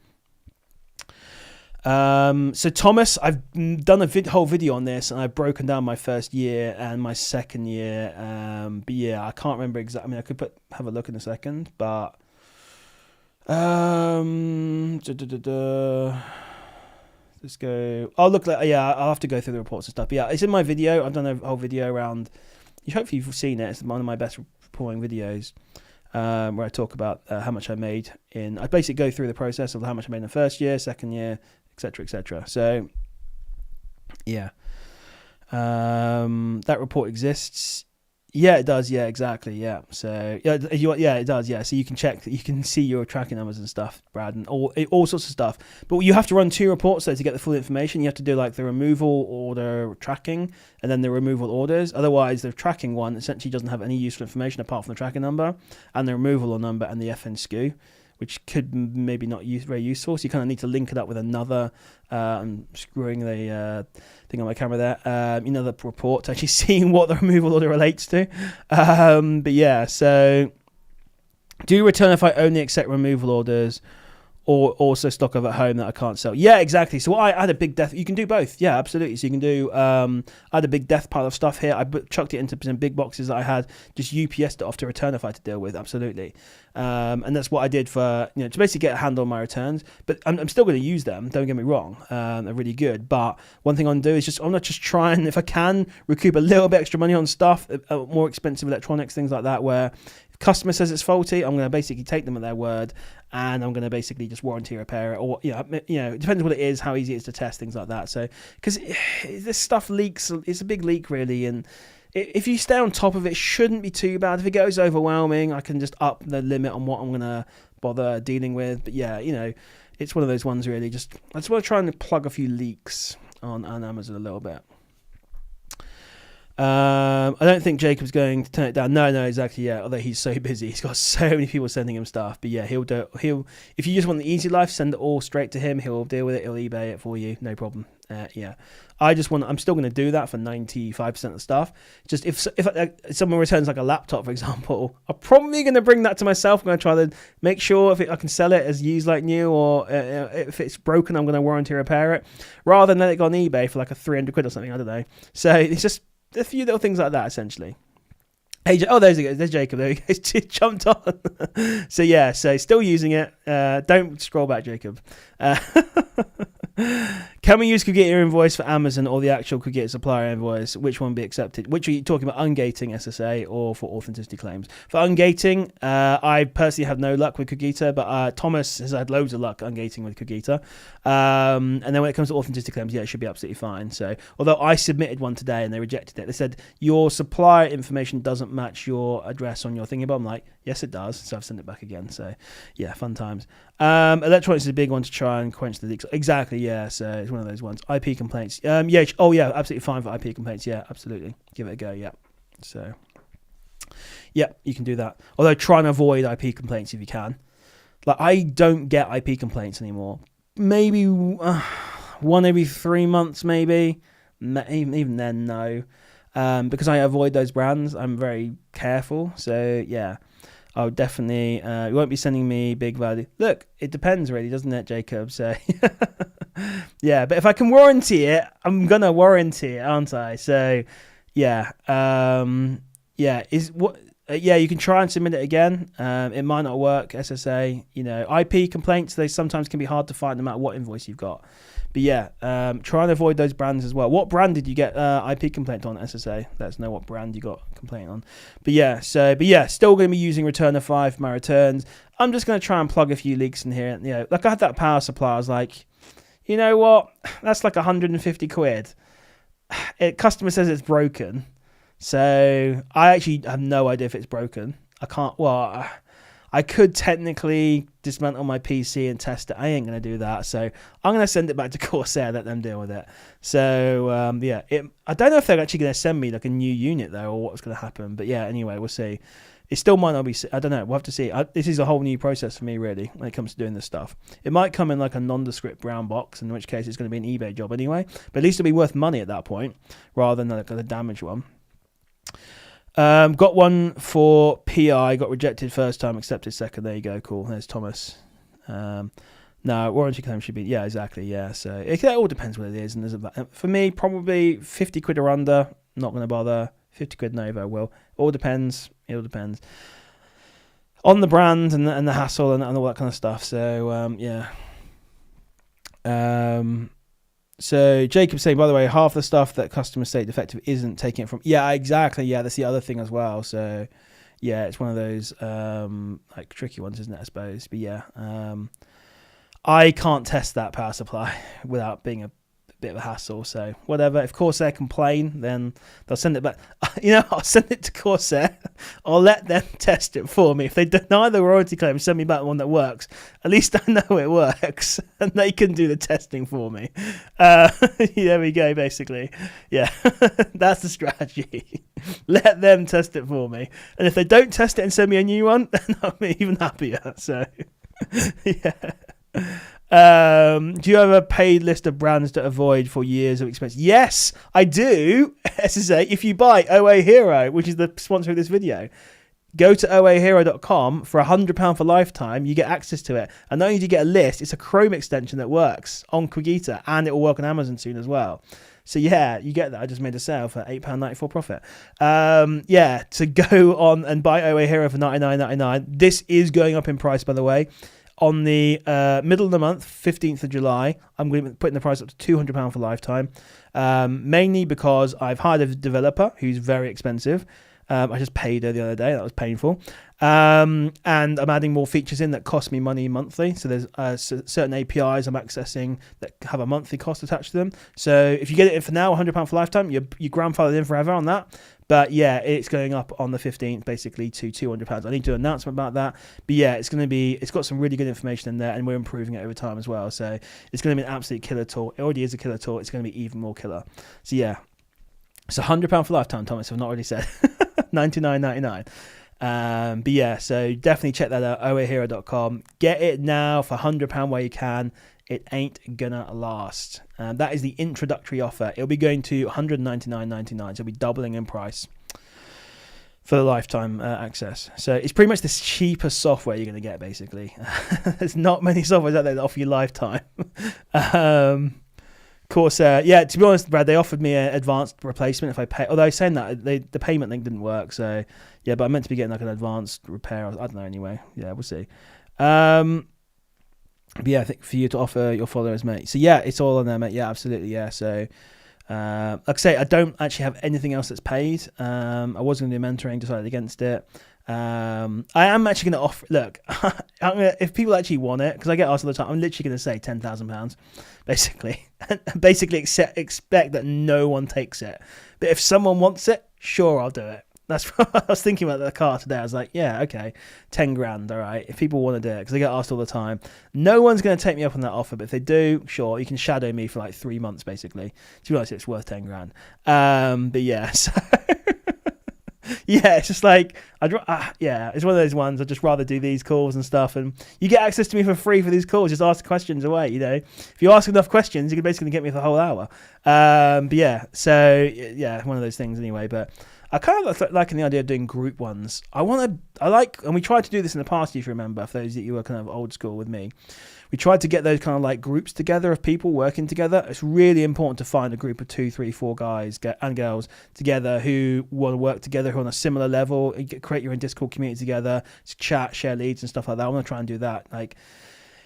So Thomas, I've done a whole video on this, and I've broken down my first year and my second year. But yeah, I can't remember exactly. I mean, I could have a look in a second, but let's go. I'll have to go through the reports and stuff. But yeah, it's in my video. I've done a whole video around. Hopefully you've seen it. It's one of my best reporting videos, where I talk about how much I made I basically go through the process of how much I made in the first year, second year, etc., etc. So yeah, that report exists. Yeah, it does. Yeah, exactly. Yeah. So it does. Yeah. So you can check, you can see your tracking numbers and stuff, Brad, and all sorts of stuff. But you have to run 2 reports though to get the full information. You have to do like the removal order tracking and then the removal orders. Otherwise, the tracking one essentially doesn't have any useful information apart from the tracking number and the removal number and the FN SKU, which could maybe not very useful. So you kind of need to link it up with another. I'm screwing the thing on my camera there. The report to actually seeing what the removal order relates to. But yeah, so do Returnify only accept removal orders, or also stock of at home that I can't sell. Yeah, exactly. So I had a big death. You can do both. Yeah, absolutely. So you can do. I had a big death pile of stuff here. I chucked it into some big boxes that I had. Just UPS'd it off to Returnify to deal with. Absolutely. And that's what I did for to basically get a handle on my returns. But I'm still going to use them. Don't get me wrong. They're really good. But one thing I'm going to do is I'm not just trying, if I can, recoup a little bit extra money on stuff, more expensive electronics, things like that, where if customer says it's faulty, I'm going to basically take them at their word, and I'm going to basically just warranty repair it, or it depends what it is, how easy it is to test, things like that. So because this stuff leaks, it's a big leak really, and if you stay on top of it, shouldn't be too bad. If it goes overwhelming, I can just up the limit on what I'm going to bother dealing with. But yeah, it's one of those ones really. I just want to try and plug a few leaks on Amazon a little bit. I don't think Jacob's going to turn it down. No, exactly. Yeah, although he's so busy, he's got so many people sending him stuff. But yeah, he'll if you just want the easy life, send it all straight to him. He'll deal with it. He'll eBay it for you, no problem. Yeah, I'm still going to do that for 95% of the stuff. Just if someone returns like a laptop, for example, I'm probably going to bring that to myself. I'm going to try to make sure I can sell it as used like new, or if it's broken, I'm going to warranty repair it, rather than let it go on eBay for like a 300 quid or something. I don't know. So it's just a few little things like that, essentially. Hey, there's Jacob. There he goes. Jumped on. So yeah, still using it. Don't scroll back, Jacob. Can we use Cogetter invoice for Amazon or the actual Cogetter supplier invoice? Which one be accepted? Which are you talking about, ungating SSA or for authenticity claims? For ungating, I personally have no luck with Cogetter, but Thomas has had loads of luck ungating with Cogetter. And then when it comes to authenticity claims, yeah, it should be absolutely fine. So, although I submitted one today and they rejected it, they said your supplier information doesn't match your address on your thingy, but I'm like, yes, it does. So I've sent it back again. So yeah, fun times. Electronics is a big one to try and quench the leaks. Exactly, yeah. So it's one of those ones. IP complaints. Yeah. Oh yeah, absolutely fine for IP complaints. Yeah, absolutely. Give it a go. Yeah. So yeah, you can do that. Although try and avoid IP complaints if you can. Like I don't get IP complaints anymore. Maybe one every 3 months, maybe. Even then, no. Because I avoid those brands, I'm very careful. So yeah. I would definitely, you won't be sending me big value. Look, it depends really, doesn't it, Jacob? So, yeah, but if I can warranty it, I'm going to warranty it, aren't I? So, yeah, you can try and submit it again. It might not work, SSA. IP complaints, they sometimes can be hard to find no matter what invoice you've got. But yeah, try and avoid those brands as well. What brand did you get IP complaint on, SSA? Let us know what brand you got complaint on. But yeah, still going to be using Returnify for my returns. I'm just going to try and plug a few leaks in here. Like I had that power supply. I was like, you know what? That's like 150 quid. Customer says it's broken. So I actually have no idea if it's broken. I could technically dismantle my PC and test it. I ain't going to do that. So I'm going to send it back to Corsair, let them deal with it. So, I don't know if they're actually going to send me like a new unit though, or what's going to happen. But yeah, anyway, we'll see. It still might not be, I don't know. We'll have to see. This is a whole new process for me, really, when it comes to doing this stuff. It might come in like a nondescript brown box, in which case it's going to be an eBay job anyway. But at least it'll be worth money at that point, rather than like a damaged one. Got one for PI, got rejected first time, accepted second. There you go, cool. There's Thomas. No, warranty claim should be, yeah, exactly, yeah. So it all depends what it is. And for me, probably 50 quid or under, not going to bother. 50 quid Nova will. All depends. It all depends on the brand and the hassle and all that kind of stuff. So, yeah. So Jacob's saying, by the way, half the stuff that customers say defective isn't taking it from. Yeah, exactly. Yeah, that's the other thing as well. So, yeah, it's one of those like tricky ones, isn't it? I suppose. But yeah, I can't test that power supply without being a bit of a hassle. So whatever. If Corsair complain, then they'll send it back. I'll send it to Corsair. I'll let them test it for me. If they deny the warranty claim, send me back one that works. At least I know it works, and they can do the testing for me. There we go. Basically, yeah, that's the strategy. Let them test it for me, and if they don't test it and send me a new one, then I'm even happier. So, yeah. Do you have a paid list of brands to avoid for years of expense? Yes, I do. SSA, if you buy OA Hero, which is the sponsor of this video, Go to oahero.com for £100 for lifetime. You get access to it. And not only do you get a list, it's a Chrome extension that works on Cogita, and it will work on Amazon soon as well. So yeah, you get that. I just made a sale for £8.94 profit. So go on and buy OA Hero for $99.99. This is going up in price, by the way. On the middle of the month, 15th of July, I'm going to be putting the price up to £200 for lifetime. Mainly because I've hired a developer who's very expensive. I just paid her the other day. That was painful. And I'm adding more features in that cost me money monthly. So there's certain APIs I'm accessing that have a monthly cost attached to them. So if you get it in for now, £100 for lifetime, you're grandfathered in forever on that. But yeah, it's going up on the 15th basically to £200. I need to do an announcement about that. But yeah, it's got some really good information in there, and we're improving it over time as well. So it's going to be an absolute killer tool. It already is a killer tool. It's going to be even more killer. So yeah, it's £100 for lifetime, Thomas, I've not already said. $99.99. But yeah, so definitely check that out, oahero.com. Get it now for £100 where you can. It ain't gonna last. That is the introductory offer. It'll be going to $199.99, so it'll be doubling in price for the lifetime access. So it's pretty much the cheapest software you're going to get, basically. There's not many softwares out there that offer you lifetime. Corsair, yeah, to be honest, Brad, they offered me an advanced replacement if I pay. Although saying that, the payment link didn't work. So yeah, but I meant to be getting like an advanced repair. I don't know anyway. Yeah, we'll see. But yeah, I think for you to offer your followers, mate. So yeah, it's all on there, mate. Yeah, absolutely. Yeah. So like I say, I don't actually have anything else that's paid. I was going to do mentoring, decided against it. I am actually going to offer. Look, if people actually want it, because I get asked all the time, I'm literally going to say £10,000, basically, and basically expect that no one takes it. But if someone wants it, sure, I'll do it. That's what I was thinking about the car today. I was like, yeah, okay, 10 grand, all right. If people want to do it, because I get asked all the time, no one's going to take me up on that offer. But if they do, sure, you can shadow me for like 3 months, basically. To be honest, it's worth 10 grand. But yeah, so yeah, it's just like it's one of those ones. I'd just rather do these calls and stuff, and you get access to me for free for these calls. Just ask questions away. You know, if you ask enough questions, you can basically get me for the whole hour. But yeah, so yeah, one of those things anyway. But I kind of liking the idea of doing group ones. And we tried to do this in the past, if you remember, for those that you were kind of old school with me. We tried to get those kind of like groups together of people working together. It's really important to find a group of 2, 3, 4 guys and girls together who want to work together, who are on a similar level, create your own Discord community together, chat, share leads and stuff like that. I want to try and do that. Like,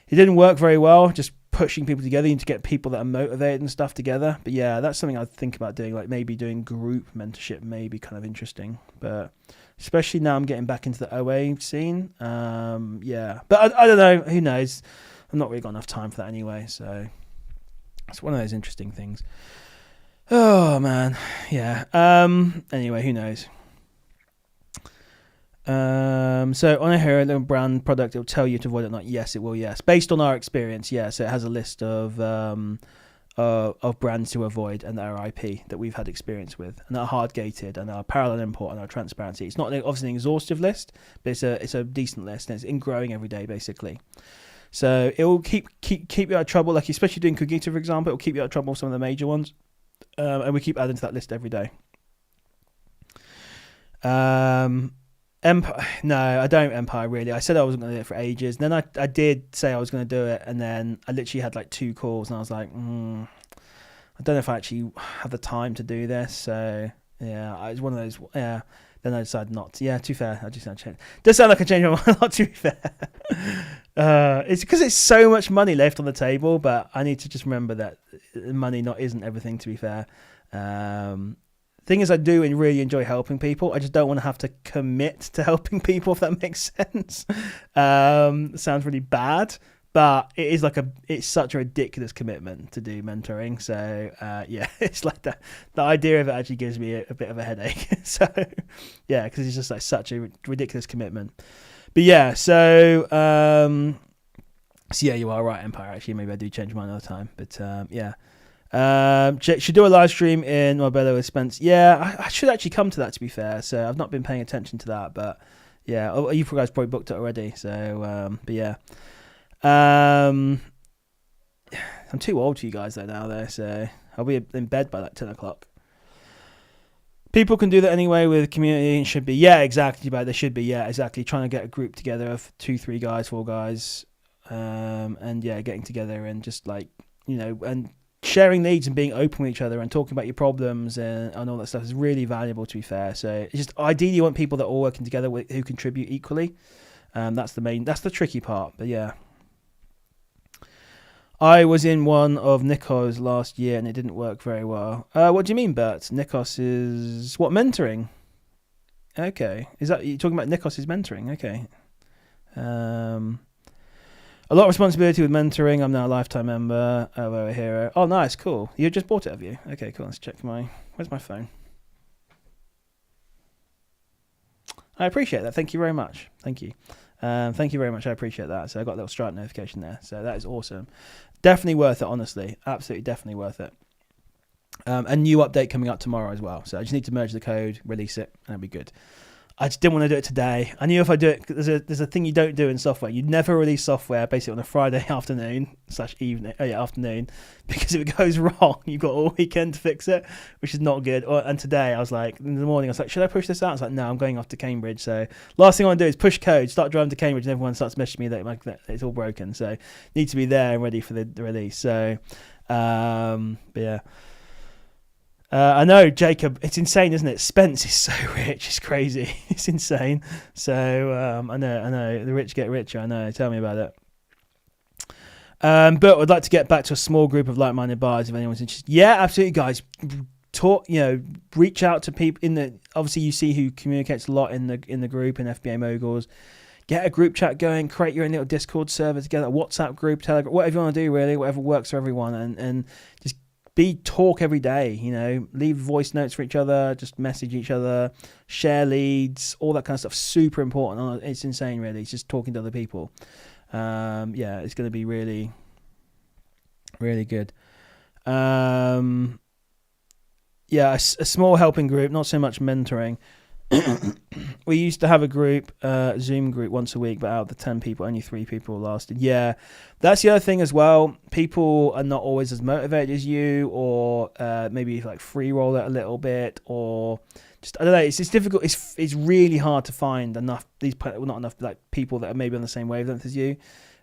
it didn't work very well, just pushing people together. You need to get people that are motivated and stuff together. But yeah, that's something I think about doing, like maybe doing group mentorship may be kind of interesting. But especially now I'm getting back into the OA scene. Yeah, but I don't know. Who knows? I've not really got enough time for that anyway. So it's one of those interesting things. Oh, man. Yeah. Anyway, who knows? So on a Hero little brand product, it'll tell you to avoid it. Not yes, it will. Yes, based on our experience, yes, it has a list of brands to avoid and our IP that we've had experience with, and are hard gated, and our parallel import and our transparency. It's not obviously an exhaustive list, but it's a decent list, and it's in growing every day, basically. So it will keep you out of trouble, like especially doing Cogita, for example. It will keep you out of trouble with some of the major ones, and we keep adding to that list every day. Empire, no, I don't Empire really. I said I wasn't going to do it for ages. And then I did say I was going to do it, and then I literally had like 2 calls, and I was like, I don't know if I actually have the time to do this. So yeah, it was one of those. Yeah, then I decided not to. Yeah, too fair. I just sound changed. Does sound like I changed my mind. Not to be fair. It's because it's so much money left on the table, but I need to just remember that money isn't everything. To be fair. Thing is, I do really enjoy helping people. I just don't want to have to commit to helping people, if that makes sense. It sounds really bad, but it is it's such a ridiculous commitment to do mentoring. So yeah, it's like the idea of it actually gives me a bit of a headache. So yeah, because it's just like such a ridiculous commitment. But yeah, so yeah, you are right, Empire. Actually, maybe I do change mine another time. But yeah. Should do a live stream in Marbella with Spence. Yeah, I should actually come to that, to be fair. So I've not been paying attention to that, but yeah, you guys probably booked it already. So but yeah, I'm too old for you guys though now, so I'll be in bed by like 10 o'clock. People can do that anyway with community and should be. Yeah, exactly. But they should be. Yeah, exactly. Trying to get a group together of 2, 3 guys, 4 guys, and yeah, getting together and just like, and sharing needs and being open with each other and talking about your problems and all that stuff is really valuable, to be fair. So it's just ideally you want people that are all working together who contribute equally. That's the tricky part. But yeah. I was in one of Nikos last year and it didn't work very well. What do you mean, Bert? Nikos is what, mentoring? Okay. Is that you're talking about Nikos is mentoring? Okay. A lot of responsibility with mentoring. I'm now a lifetime member of Our Hero. Oh, nice, cool. You just bought it, have you? Okay, cool. Let's check where's my phone? I appreciate that. Thank you very much. Thank you. Thank you very much. I appreciate that. So I got a little Stripe notification there. So that is awesome. Definitely worth it, honestly. Absolutely, definitely worth it. A new update coming up tomorrow as well. So I just need to merge the code, release it, and it'll be good. I just didn't want to do it today. I knew if I do it, there's a thing you don't do in software. You never release software basically on a Friday afternoon/evening. Afternoon, because if it goes wrong, you've got all weekend to fix it, which is not good. And today I was like, in the morning, I was like, should I push this out? I was like, no, I'm going off to Cambridge. So last thing I want to do is push code, start driving to Cambridge, and everyone starts messaging me that it's all broken. So need to be there and ready for the release. So, but yeah. I know, Jacob, it's insane, isn't it? Spence is so rich, it's crazy. It's insane. So I know, the rich get richer, I know, tell me about it. But I'd like to get back to a small group of like-minded buyers if anyone's interested. Yeah, absolutely, guys. Reach out to people obviously you see who communicates a lot in the group in FBA Moguls. Get a group chat going, create your own little Discord server together, a WhatsApp group, Telegram, whatever you want to do, really, whatever works for everyone, and just talk every day, leave voice notes for each other, just message each other, share leads, all that kind of stuff. Super important. It's insane, really. It's just talking to other people. It's going to be really, really good. A small helping group, not so much mentoring. We used to have a group, Zoom group once a week, but out of the 10 people, only 3 people lasted. Yeah, that's the other thing as well. People are not always as motivated as you, or maybe like free roll it a little bit, or just, I don't know. It's difficult. It's really hard to find not enough like people that are maybe on the same wavelength as you.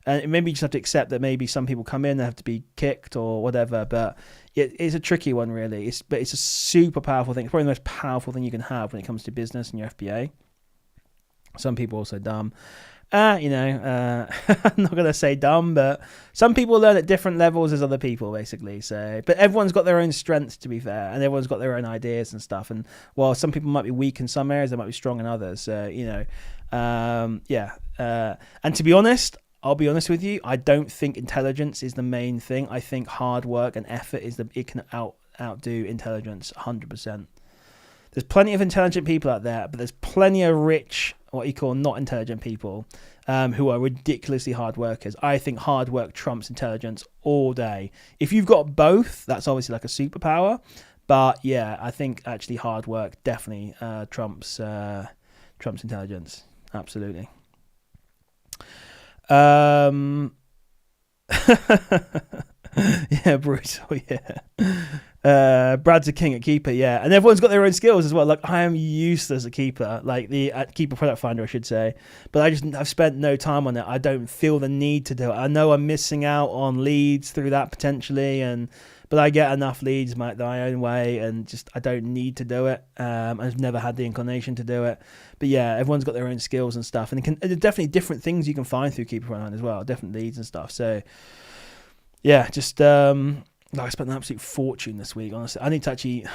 And maybe you just have to accept that maybe some people come in, they have to be kicked or whatever. But it's a tricky one, really. But it's a super powerful thing. It's probably the most powerful thing you can have when it comes to business and your FBA. Some people are also dumb. I'm not going to say dumb, but some people learn at different levels as other people, basically. So, but everyone's got their own strengths, to be fair, and everyone's got their own ideas and stuff. And while some people might be weak in some areas, they might be strong in others. So, and to be honest, I'll be honest with you, I don't think intelligence is the main thing. I think hard work and effort it can outdo intelligence 100%. There's plenty of intelligent people out there, but there's plenty of rich, what you call not intelligent people, who are ridiculously hard workers. I think hard work trumps intelligence all day. If you've got both, that's obviously like a superpower. But yeah, I think actually hard work definitely trumps intelligence. Absolutely. Yeah, brutal. Yeah, Brad's a king at keeper. Yeah, and everyone's got their own skills as well. Like I am useless at keeper, like at keeper product finder, I should say. But I've spent no time on it. I don't feel the need to do it. I know I'm missing out on leads through that potentially, but I get enough leads my own way, and just I don't need to do it. I've never had the inclination to do it. But yeah, everyone's got their own skills and stuff, and there's definitely different things you can find through Keeper Frontline as well, different leads and stuff. So yeah, just I spent an absolute fortune this week. Honestly, I need to actually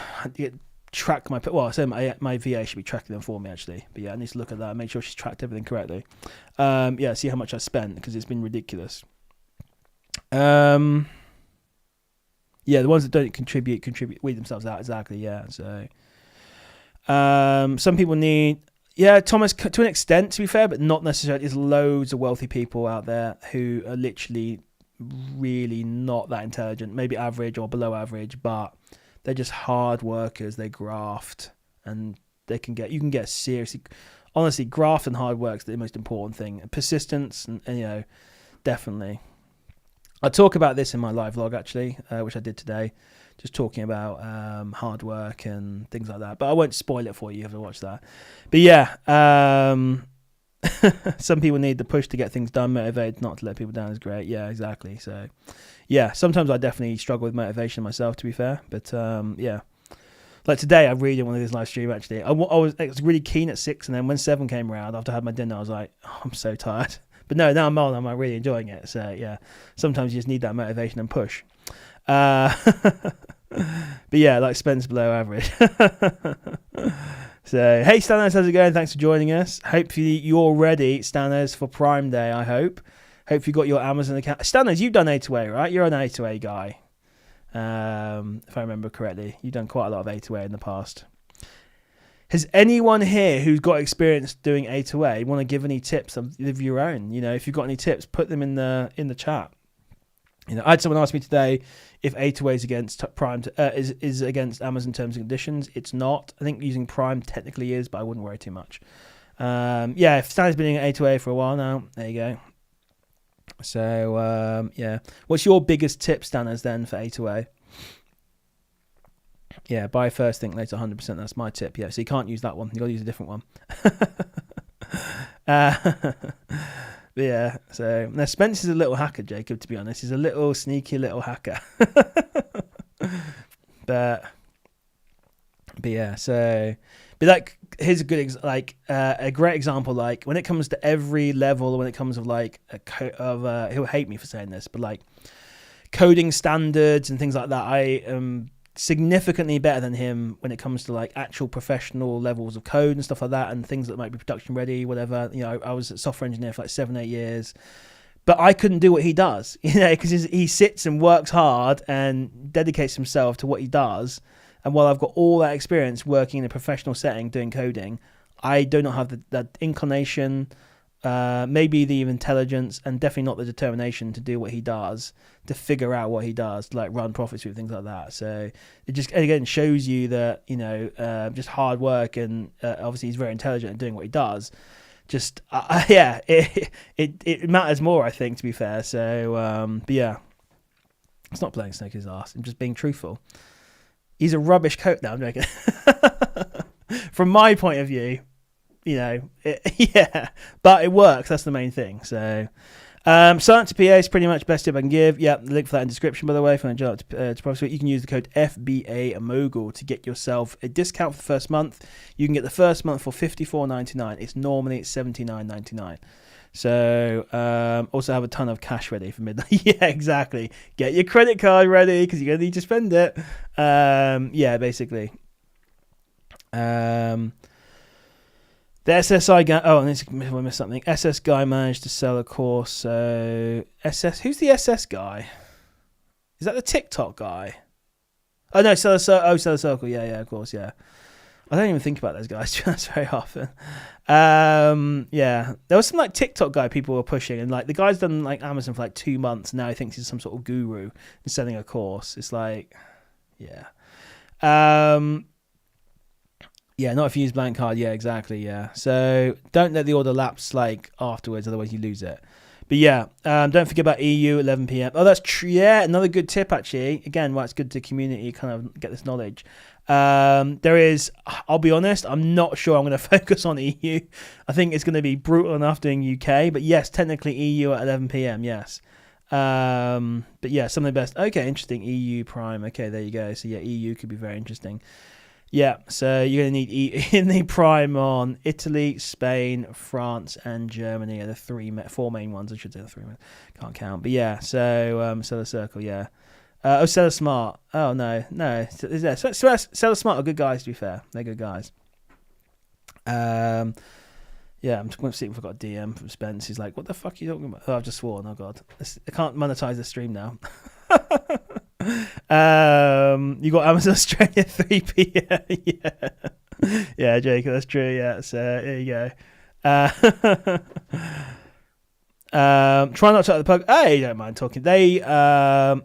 track my VA should be tracking them for me actually. But yeah, I need to look at that, make sure she's tracked everything correctly. See how much I spent because it's been ridiculous. Yeah, the ones that don't contribute weed themselves out, exactly, yeah. So some people need, Thomas, to an extent, to be fair, but not necessarily. There's loads of wealthy people out there who are literally really not that intelligent, maybe average or below average, but they're just hard workers, they graft, and you can get seriously, honestly, graft and hard work's the most important thing. Persistence, and definitely. I talk about this in my live vlog, actually, which I did today. just talking about hard work and things like that. But I won't spoil it for you. You have to watch that. But yeah, some people need the push to get things done. Motivated not to let people down is great. Yeah, exactly. So yeah, sometimes I definitely struggle with motivation myself, to be fair. But yeah. Like today, I really didn't want to do this live stream, actually. I was really keen at 6, and then when 7 came around, after I had my dinner, I was like, oh, I'm so tired. But no, now I'm on, I'm really enjoying it. So, yeah, sometimes you just need that motivation and push. But yeah, like Spence below average. So, hey, Stanos, how's it going? Thanks for joining us. Hopefully you're ready, Stanos, for Prime Day, I hope. Hope you got your Amazon account. Stanos, you've done A2A, right? You're an A2A guy. If I remember correctly, you've done quite a lot of A2A in the past. Has anyone here who's got experience doing A2A want to give any tips of your own? You know, if you've got any tips, put them in the chat. You know, I had someone ask me today if A2A is against Prime is against Amazon terms and conditions. It's not. I think using Prime technically is, but I wouldn't worry too much. Yeah, if Stan's been doing A2A for a while now, there you go. So, yeah. What's your biggest tip, Stanners, then, for A2A? Yeah, buy first, think later, 100%. That's my tip. Yeah, so you can't use that one. You've got to use a different one. But yeah, so... Now, Spence is a little hacker, Jacob, to be honest. He's a little sneaky little hacker. But yeah, so... But like, here's a good a great example. Like when it comes to every level, when it comes of like he'll hate me for saying this, but like coding standards and things like that, I am significantly better than him when it comes to like actual professional levels of code and stuff like that, and things that might be production ready, whatever. You know, I was a software engineer for like 7-8 years, but I couldn't do what he does. You know, because he sits and works hard and dedicates himself to what he does. And while I've got all that experience working in a professional setting doing coding, I do not have that inclination, maybe the intelligence, and definitely not the determination to do what he does, to figure out what he does, to like run profits through things like that. So it just, again, shows you that, you know, just hard work, and obviously he's very intelligent at doing what he does. Just, yeah, it matters more, I think, to be fair. So, but yeah, it's not playing snake his ass. I'm just being truthful. He's a rubbish coach. No, I'm joking. From my point of view, you know, yeah, but it works. That's the main thing. So, Silent to PA is pretty much best tip I can give. Yeah, the link for that in the description, by the way. If you want to jump to Profit Suite, you can use the code FBA Mogul to get yourself a discount for the first month. You can get the first month for $54.99. It's normally $79.99. So, also have a ton of cash ready for midnight. Yeah, exactly. Get your credit card ready because you're going to need to spend it. Yeah, basically. The SSI guy... Oh, I missed something. SS guy managed to sell a course. So, Who's the SS guy? Is that the TikTok guy? Oh, no, Seller Circle. Yeah, of course, yeah. I don't even think about those guys very often. Yeah, there was some like TikTok guy people were pushing, and like the guy's done like Amazon for like 2 months. Now he thinks he's some sort of guru and selling a course. It's like, yeah. Yeah, not if you use blank card. Yeah, exactly. Yeah. So don't let the order lapse like afterwards, otherwise you lose it. But yeah, don't forget about EU 11 p.m. Oh, that's true. Yeah, another good tip actually. Again, why it's good to community kind of get this knowledge. There is, I'll be honest, I'm not sure I'm going to focus on EU. I think it's going to be brutal enough doing UK. But yes, technically EU at 11 p.m. Yes. But yeah, some of the best. Okay, interesting. EU Prime. Okay, there you go. So yeah, EU could be very interesting. Yeah, so you're going to need Prime on Italy, Spain, France, and Germany are the 4 main ones. I should say the 3 main. Can't count. But yeah, so Seller Circle, yeah. Seller Smart. Oh, no. Seller Smart are good guys, to be fair. They're good guys. Yeah, I'm just going to see if I've got a DM from Spence. He's like, what the fuck are you talking about? Oh, I've just sworn. Oh, God. I can't monetize the stream now. You got Amazon Australia 3 p.m. Yeah, Jacob, that's true. Yeah, so there you go. Try not to the plug. Hey, don't mind talking. They, I'll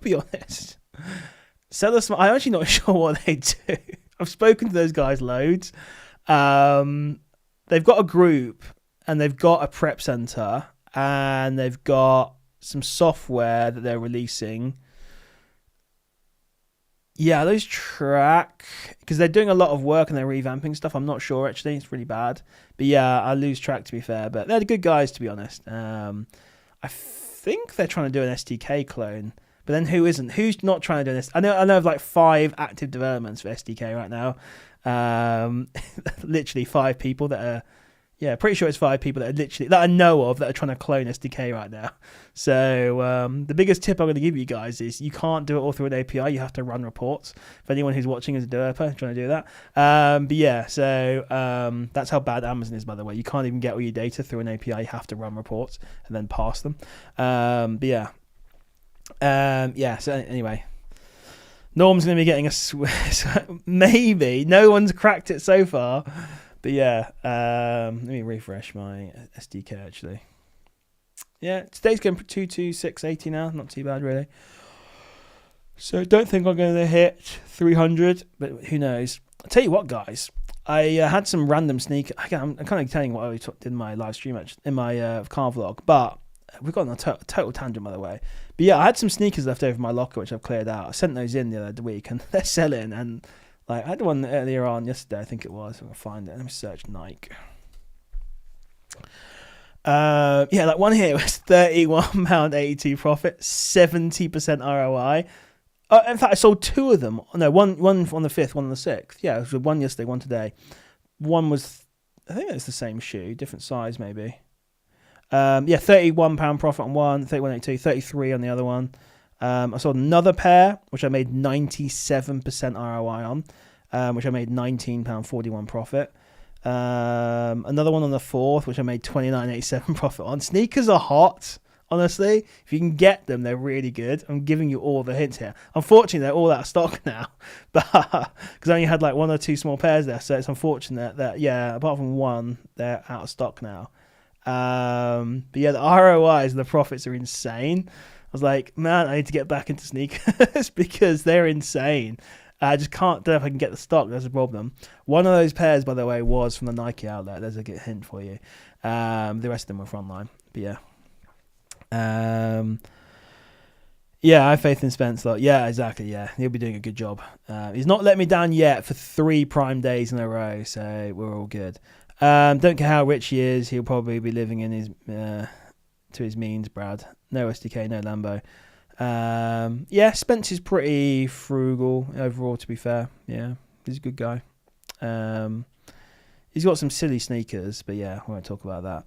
be honest. Seller Smart. I'm actually not sure what they do. I've spoken to those guys loads. They've got a group and they've got a prep center and they've got some software that they're releasing. Yeah, those track because they're doing a lot of work and they're revamping stuff. I'm not sure actually; it's really bad. But yeah, I lose track to be fair. But they're the good guys to be honest. I think they're trying to do an SDK clone, but then who isn't? Who's not trying to do this? I know of like 5 active developments for SDK right now. Literally 5 people that are. Yeah, pretty sure it's 5 people that I know of that are trying to clone SDK right now. So the biggest tip I'm going to give you guys is you can't do it all through an API. You have to run reports. For anyone who's watching as a developer trying to do that. But yeah, so that's how bad Amazon is, by the way. You can't even get all your data through an API. You have to run reports and then pass them. But yeah. Yeah, so anyway. Norm's going to be getting maybe. No one's cracked it so far. But yeah, let me refresh my SDK actually. Yeah, today's going for 22680 now. Not too bad really. So don't think I'm going to hit 300, but who knows? I'll tell you what, guys. I had some random sneak. I'm kind of telling you what I did in my live stream in my car vlog, but we've got on a total tangent by the way. But yeah, I had some sneakers left over in my locker which I've cleared out. I sent those in the other week and they're selling and. Like I had one earlier on yesterday, I think it was. I'm gonna find it. Let me search Nike. Yeah, like one here was £31.82 profit, 70% ROI. In fact, I sold 2 of them. No, one on the 5th, one on the 6th. Yeah, it was one yesterday, one today. One was, I think it's the same shoe, different size maybe. Yeah, £31 profit on one, 31.82, 33 on the other one. I sold another pair, which I made 97% ROI on, which I made £19.41 profit. Another one on the 4th, which I made £29.87 profit on. Sneakers are hot, honestly. If you can get them, they're really good. I'm giving you all the hints here. Unfortunately, they're all out of stock now, but because I only had like 1 or 2 small pairs there, so it's unfortunate that, yeah, apart from one, they're out of stock now. But yeah, the ROIs and the profits are insane. I was like, man, I need to get back into sneakers because they're insane. I just don't know if I can get the stock. That's a problem. One of those pairs, by the way, was from the Nike outlet. There's a good hint for you. The rest of them were frontline. But yeah. Yeah, I have faith in Spencer. Yeah, exactly. Yeah, he'll be doing a good job. He's not let me down yet for 3 Prime days in a row, so we're all good. Don't care how rich he is. He'll probably be living in his to his means, Brad. No SDK, no Lambo. Yeah, Spencer's pretty frugal overall, to be fair. Yeah, he's a good guy. He's got some silly sneakers, but yeah, we won't talk about that.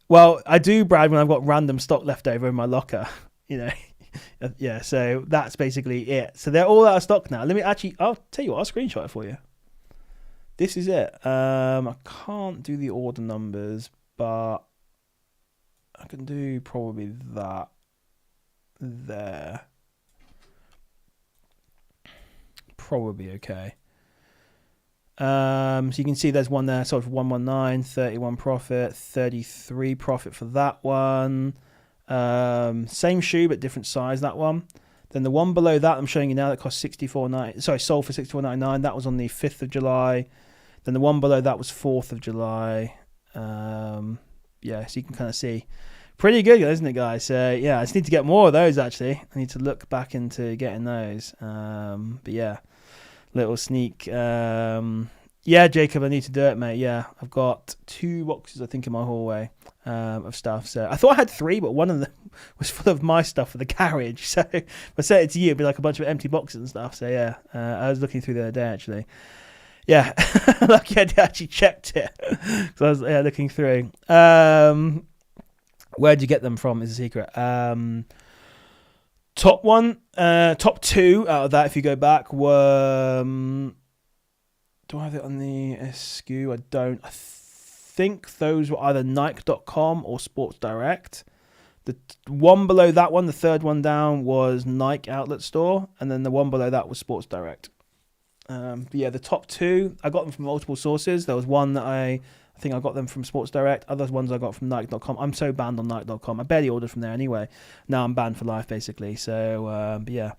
Well, I do, Brad, when I've got random stock left over in my locker, you know. Yeah, so that's basically it. So they're all out of stock now. I'll tell you what, I'll screenshot it for you. This is it. I can't do the order numbers, but I can do probably that there. Probably okay. So you can see there's one there, sort of 119, 31 profit, 33 profit for that one. Same shoe but different size, that one. Then the one below that I'm showing you now that cost sold for $64.99. That was on the 5th of July. Then the one below that was 4th of July. Yeah, so you can kind of see. Pretty good, isn't it, guys? So, yeah, I just need to get more of those, actually. I need to look back into getting those. But, yeah, little sneak. Yeah, Jacob, I need to do it, mate. Yeah, I've got 2 boxes, I think, in my hallway of stuff. So I thought I had 3, but one of them was full of my stuff for the garage. So if I sent it to you, it'd be like a bunch of empty boxes and stuff. So, yeah, I was looking through the other day, actually. Yeah, lucky I actually checked it. So I was looking through. Where'd you get them from is a secret. Top 2 out of that, if you go back, were... do I have it on the SKU? I don't. I think those were either Nike.com or Sports Direct. The one below that one, the third one down, was Nike Outlet Store. And then the one below that was Sports Direct. But yeah, the top 2, I got them from multiple sources. There was one that I think I got them from Sports Direct. Other ones I got from Nike.com. I'm so banned on Nike.com. I barely ordered from there anyway. Now I'm banned for life, basically. So, but yeah.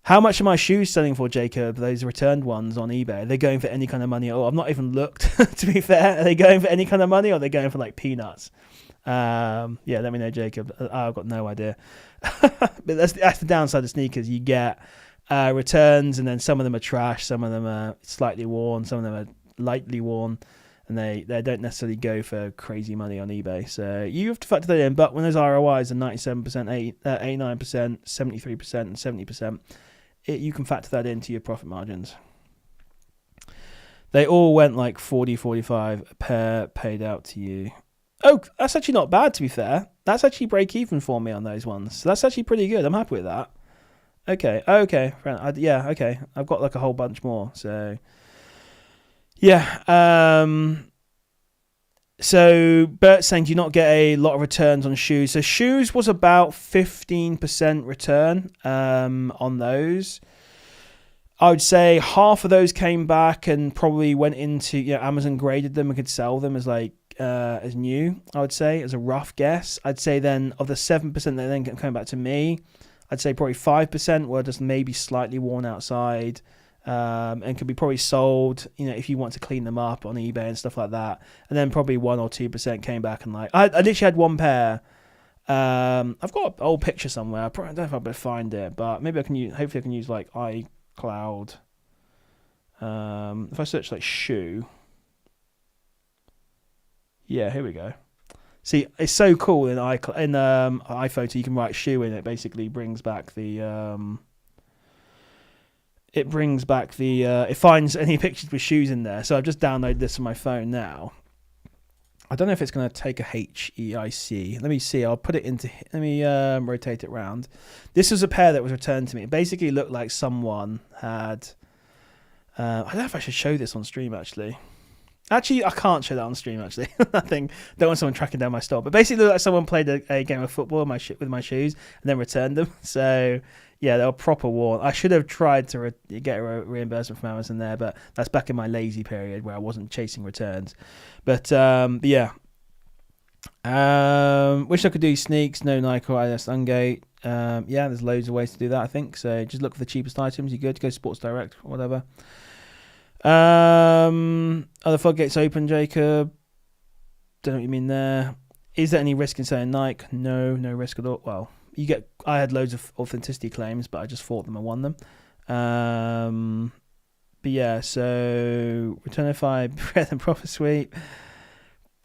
How much are my shoes selling for, Jacob? Those returned ones on eBay. Are they going for any kind of money at all? I've not even looked, to be fair. Are they going for any kind of money or are they going for like peanuts? Yeah, let me know, Jacob. I've got no idea. But that's the downside of sneakers. You get returns, and then some of them are trash, some of them are slightly worn, some of them are lightly worn, and they don't necessarily go for crazy money on eBay. So you have to factor that in. But when those ROIs are 97%, 89%, 73%, and 70%, you can factor that into your profit margins. They all went like 40, 45 a pair paid out to you. Oh, that's actually not bad, to be fair. That's actually break even for me on those ones. So that's actually pretty good. I'm happy with that. Okay. Yeah, okay. I've got like a whole bunch more. So, yeah. So Bert's saying, do you not get a lot of returns on shoes? So shoes was about 15% return on those. I would say half of those came back and probably went into, Amazon graded them and could sell them as like as new. I would say, as a rough guess. I'd say then of the 7% that then came back to me, I'd say probably 5% were just maybe slightly worn outside, and could be probably sold, if you want to clean them up on eBay and stuff like that. And then probably 1 or 2% came back and like I literally had one pair. I've got an old picture somewhere. I don't know if I'll be able to find it, but maybe I can use. Hopefully, I can use like iCloud. If I search like shoe, yeah, here we go. See, it's so cool in iPhoto. You can write shoe in it. Basically, brings back the. It finds any pictures with shoes in there. So I've just downloaded this on my phone now. I don't know if it's going to take a HEIC. Let me see. I'll put it into. Let me rotate it around. This was a pair that was returned to me. It basically looked like someone had. I don't know if I should show this on stream actually. Actually, I can't show that on stream. Actually, don't want someone tracking down my store. But basically, it looked like someone played a game of football with my shoes and then returned them. So yeah, they were proper worn. I should have tried to get a reimbursement from Amazon there, but that's back in my lazy period where I wasn't chasing returns. But yeah. Wish I could do sneaks. No Nike or Adidas Ungate. Yeah, there's loads of ways to do that. I think so. Just look for the cheapest items. You're good. Go Sports Direct or whatever. Are the floodgates open, Jacob? Don't know what you mean there. Is there any risk in saying Nike? No risk at all. Well, I had loads of authenticity claims, but I just fought them and won them. But yeah, so Returnify, Breath and Profit Sweep.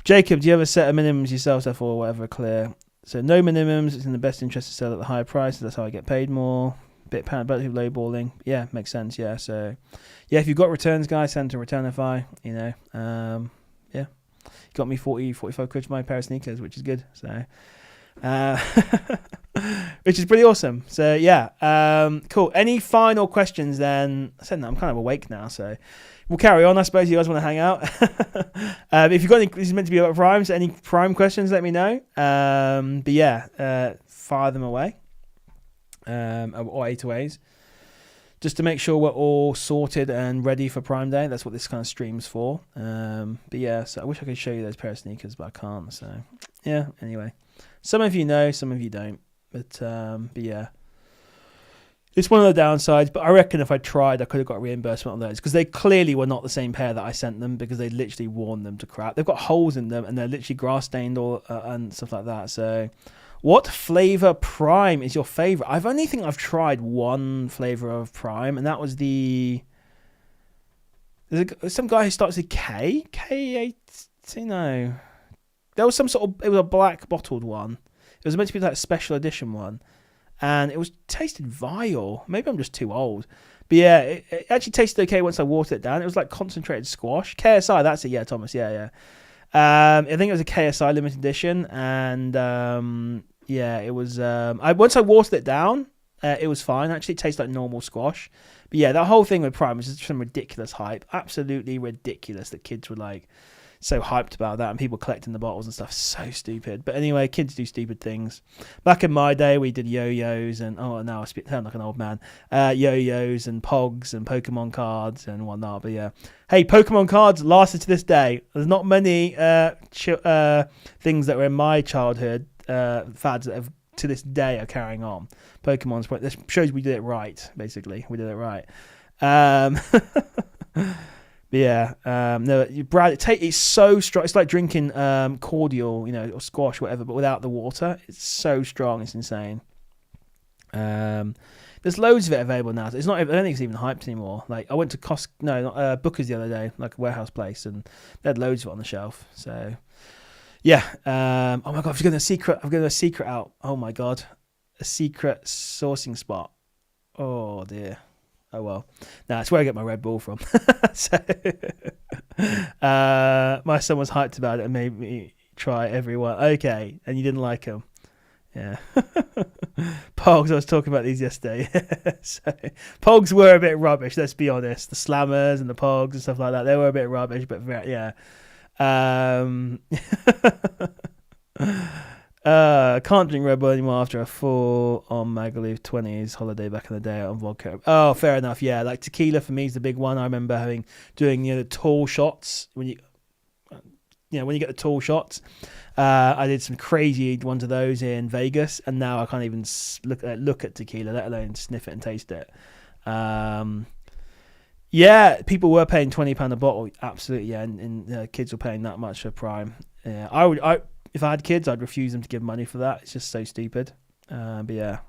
Jacob, do you ever set a minimums yourself or whatever clear? So no minimums. It's in the best interest to sell at the higher price. So that's how I get paid more. Bit apparently lowballing. Yeah, makes sense. Yeah, so yeah, if you've got returns, guys, send to Returnify. Yeah, got me 45 quid for my pair of sneakers, which is good. So, which is pretty awesome. So yeah, cool. Any final questions? Then I said that I'm kind of awake now, so we'll carry on. I suppose you guys want to hang out. If you've got any, this is meant to be about Prime, so any Prime questions, let me know. But yeah, fire them away. Or 8 ways, just to make sure we're all sorted and ready for Prime Day. That's what this kind of stream's for. But yeah, so I wish I could show you those pair of sneakers, but I can't. So yeah, anyway, some of you know, some of you don't. But yeah, it's one of the downsides. But I reckon if I tried, I could have got reimbursement on those because they clearly were not the same pair that I sent them because they literally worn them to crap. They've got holes in them and they're literally grass stained and stuff like that. So. What flavor Prime is your favorite? I've tried one flavor of Prime, and that was there's some guy who starts with K. No. There was it was a black bottled one. It was meant to be like a special edition one, and it tasted vile. Maybe I'm just too old. But yeah, it actually tasted okay once I watered it down. It was like concentrated squash. KSI, that's it. Yeah, Thomas. Yeah. I think it was a KSI limited edition, and yeah, it was. Once I watered it down, it was fine. Actually, it tasted like normal squash. But yeah, that whole thing with Prime was just some ridiculous hype. Absolutely ridiculous that kids were like so hyped about that and people collecting the bottles and stuff. So stupid. But anyway, kids do stupid things. Back in my day, we did yo-yos and now I sound like an old man. Yo-yos and Pogs and Pokemon cards and whatnot. But yeah, hey, Pokemon cards lasted to this day. There's not many things that were in my childhood fads that have to this day are carrying on. Pokemon's this shows we did it right. Basically, we did it right. But yeah, no, Brad, it's so strong. It's like drinking cordial, or squash, whatever, but without the water. It's so strong. It's insane. There's loads of it available now. It's not. I don't think it's even hyped anymore. Like I went to Booker's the other day, like a warehouse place, and they had loads of it on the shelf. So yeah. Oh my god, I've got a secret out. Oh my god, a secret sourcing spot. Oh dear. Oh well. No, that's where I get my Red Bull from. So my son was hyped about it and made me try everyone. Okay, and you didn't like them. Yeah. Pogs, I was talking about these yesterday. So, Pogs were a bit rubbish, let's be honest. The Slammers and the Pogs and stuff like that, they were a bit rubbish, but yeah. Can't drink Red Bull anymore after a full on Magaluf 20s holiday back in the day on vodka. Oh, fair enough. Yeah, like tequila for me is the big one. I remember doing the tall shots when you get the tall shots. I did some crazy ones of those in Vegas, and now I can't even look at tequila, let alone sniff it and taste it. Yeah, people were paying £20 a bottle. Absolutely, yeah, and kids were paying that much for Prime. Yeah, if I had kids, I'd refuse them to give money for that. It's just so stupid. But yeah.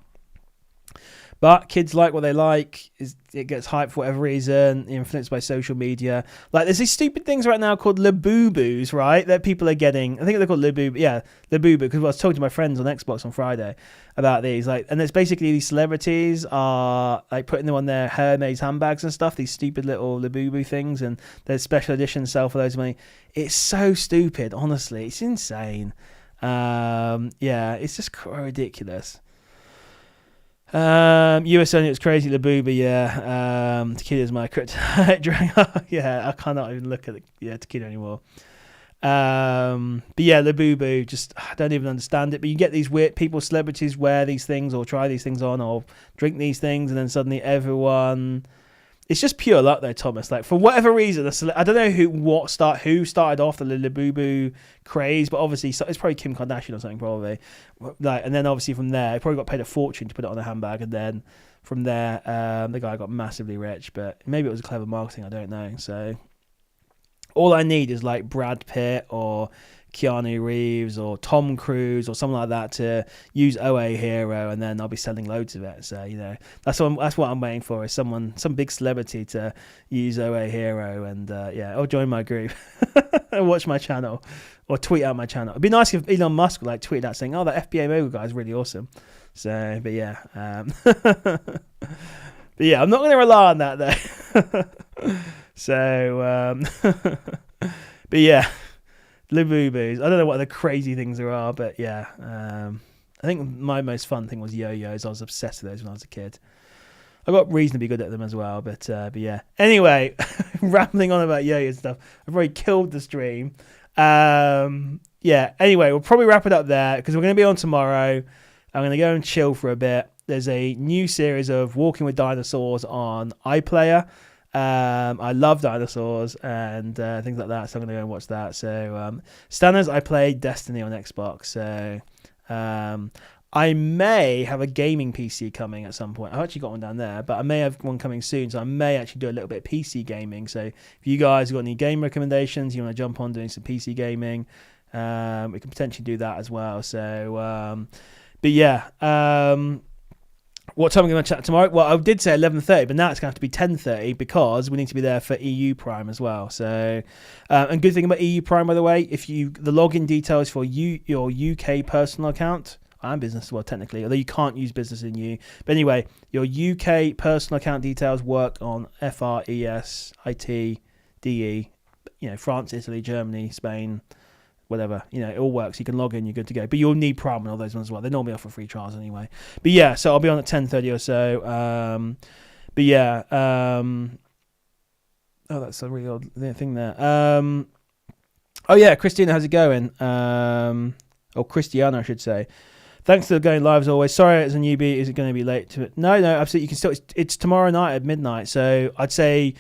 But kids like what they like. It gets hyped for whatever reason, influenced by social media. Like there's these stupid things right now called Labubu's, right? That people are getting. I think they're called Labubu. Yeah, Labubu. Because I was talking to my friends on Xbox on Friday about these. And it's basically these celebrities are like putting them on their Hermes handbags and stuff. These stupid little Labubu things, and there's special editions sell for loads of money. It's so stupid. Honestly, it's insane. Yeah, it's just ridiculous. US only, it's crazy. Labubu, yeah. Tequila's my kryptonite drink. Yeah, I cannot even look at tequila anymore. But yeah, Labubu, just I don't even understand it. But you get these weird people, celebrities wear these things or try these things on or drink these things, and then suddenly everyone. It's just pure luck, though, Thomas. Like for whatever reason, I don't know who started off the Labubu craze, but obviously it's probably Kim Kardashian or something, probably. Like, and then obviously from there, it probably got paid a fortune to put it on a handbag, and then from there, the guy got massively rich. But maybe it was a clever marketing. I don't know. So all I need is like Brad Pitt or Keanu Reeves or Tom Cruise or something like that to use OA Hero, and then I'll be selling loads of it. So that's what I'm waiting for, is some big celebrity to use OA Hero, and or join my group and watch my channel or tweet out my channel. It'd be nice if Elon Musk would like tweet out saying, "Oh, that FBA Mogul guy is really awesome." So, but yeah, but yeah, I'm not going to rely on that though. So, but yeah. Labubus. I don't know what the crazy things there are, but yeah. I think my most fun thing was yo-yos. I was obsessed with those when I was a kid. I got reasonably good at them as well, but yeah. Anyway, rambling on about yo-yo stuff. I've already killed the stream. Yeah. Anyway, we'll probably wrap it up there because we're going to be on tomorrow. I'm going to go and chill for a bit. There's a new series of Walking with Dinosaurs on iPlayer. I love dinosaurs and things like that, so I'm going to go and watch that. So standards, I played Destiny on Xbox, so I may have a gaming PC coming at some point. I've actually got one down there, but I may have one coming soon, so I may actually do a little bit of PC gaming. So if you guys have got any game recommendations, you want to jump on doing some PC gaming, we can potentially do that as well. So but yeah, what time are we going to chat tomorrow? Well, I did say 11:30, but now it's going to have to be 10:30 because we need to be there for EU Prime as well. So, and good thing about EU Prime, by the way, the login details for your UK personal account and business, well, technically, although you can't use business in EU. But anyway, your UK personal account details work on FRESITDE, France, Italy, Germany, Spain, whatever, it all works. You can log in, you're good to go. But you'll need Prime and all those ones as well. They normally offer free trials anyway. But yeah, so I'll be on at 10:30 or so. But yeah, oh, that's a really odd thing there. Oh yeah, Christina, how's it going? Or Christiana, I should say. Thanks for going live as always. Sorry, as a newbie, is it going to be late to it? No, absolutely. You can still. It's tomorrow night at midnight. So I'd say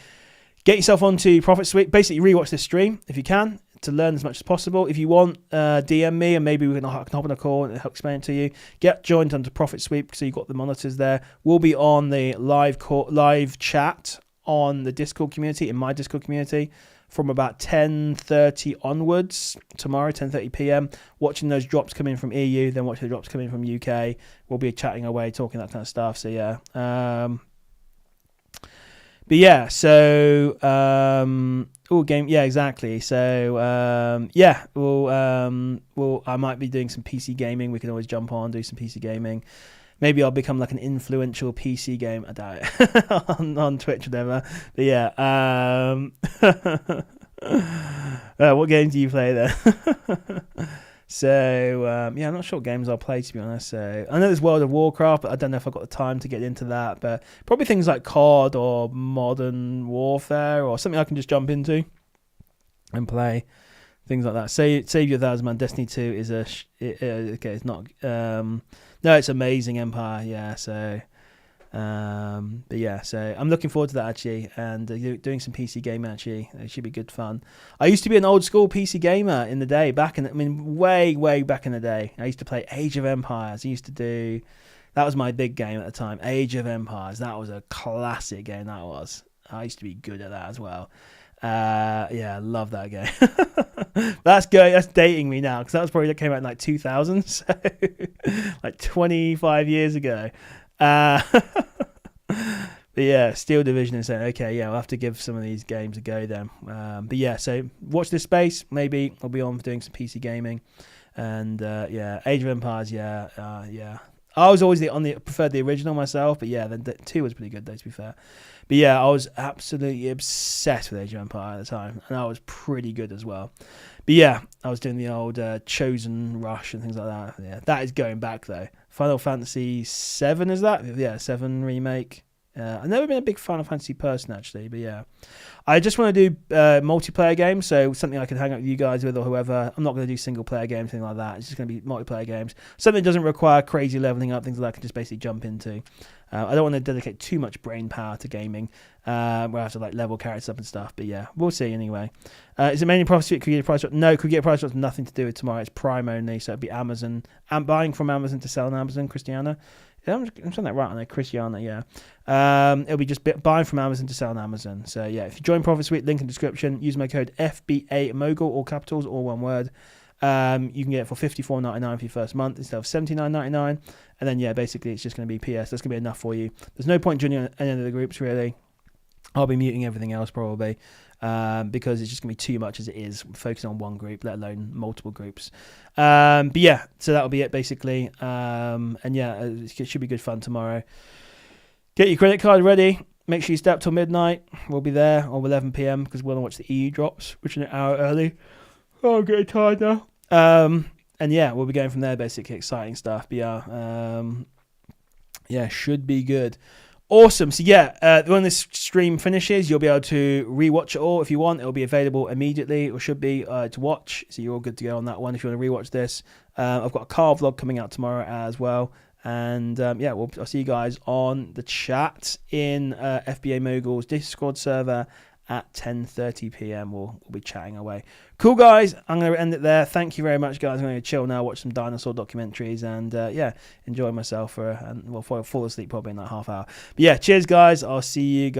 get yourself onto Profit Suite. Basically, rewatch this stream if you can, to learn as much as possible. If you want, DM me and maybe we can hop on a call and help explain it to you. Get joined onto Profit Sweep so you've got the monitors there. We'll be on the live chat on the Discord community, in my Discord community, from about 10:30 onwards tomorrow, 10:30 p.m. Watching those drops come in from EU, then watching the drops come in from UK. We'll be chatting away, talking that kind of stuff. So yeah. But yeah, so game, yeah, exactly. So yeah, we'll I might be doing some PC gaming. We can always jump on, do some PC gaming. Maybe I'll become like an influential PC game. I doubt it on Twitch or whatever. But yeah, what games do you play there? So yeah, I'm not sure what games I'll play, to be honest. So I know there's World of Warcraft, but I don't know if I've got the time to get into that. But probably things like COD or Modern Warfare or something I can just jump into and play. Things like that. Save Your 1,000 Man. Destiny 2 is okay. It's not. No, it's Amazing Empire. Yeah. So, but yeah. So I'm looking forward to that actually, and doing some PC gaming actually. It should be good fun. I used to be an old school PC gamer in the day. Way back in the day. I used to play Age of Empires. I used to do. That was my big game at the time. Age of Empires. That was a classic game. That was. I used to be good at that as well. Yeah, I love that game. That's dating me now, because that came out in like 2000, so like 25 years ago. But yeah, Steel Division is saying, okay, yeah, we'll have to give some of these games a go then. But yeah, so watch this space. Maybe I'll be on for doing some PC gaming, and yeah, Age of Empires. Yeah, yeah. I was always preferred the original myself, but yeah, then 2 was pretty good though, to be fair. But yeah, I was absolutely obsessed with Age of Empire at the time, and I was pretty good as well. But yeah, I was doing the old Chosen Rush and things like that. Yeah, that is going back though. Final Fantasy 7 is that? Yeah, 7 remake. I've never been a big Final Fantasy person actually, but yeah. I just want to do multiplayer games, so something I can hang out with you guys with or whoever. I'm not going to do single player games, anything like that. It's just going to be multiplayer games. Something that doesn't require crazy leveling up, things like that I can just basically jump into. I don't want to dedicate too much brain power to gaming, where I have to like level characters up and stuff. But yeah, we'll see anyway. Is it mainly Prophecy at Creative Price Drop? No, Creative Price Drop has nothing to do with tomorrow. It's Prime only, so it'd be Amazon. I'm buying from Amazon to sell on Amazon, Christiana. Yeah, I'm saying that right on there, Christiana, yeah. It'll be just buying from Amazon to sell on Amazon. So yeah, if you join Profit Suite, link in description, use my code FBA Mogul, all capitals, all one word. You can get it for $54.99 for your first month instead of $79.99. And then yeah, basically it's just going to be PS. That's going to be enough for you. There's no point joining any of the groups really. I'll be muting everything else probably, because it's just going to be too much as it is, focusing on one group, let alone multiple groups. But yeah, so that'll be it basically. And yeah, it should be good fun tomorrow. Get your credit card ready. Make sure you stay up till midnight. We'll be there, or 11 p.m, because we're going to watch the EU drops, which is an hour early. Oh, I'm getting tired now. And yeah, we'll be going from there, basically. Exciting stuff. But yeah, yeah, should be good. Awesome. So yeah, when this stream finishes, you'll be able to rewatch it all if you want. It'll be available immediately, or should be, to watch. So you're all good to go on that one if you want to rewatch this. I've got a car vlog coming out tomorrow as well. And yeah, I'll see you guys on the chat in FBA Mogul's Discord server at 10:30 p.m. We'll be chatting away. Cool, guys. I'm going to end it there. Thank you very much, guys. I'm going to chill now, watch some dinosaur documentaries, and yeah, enjoy myself and fall asleep probably in like half hour. But yeah, cheers, guys. I'll see you guys.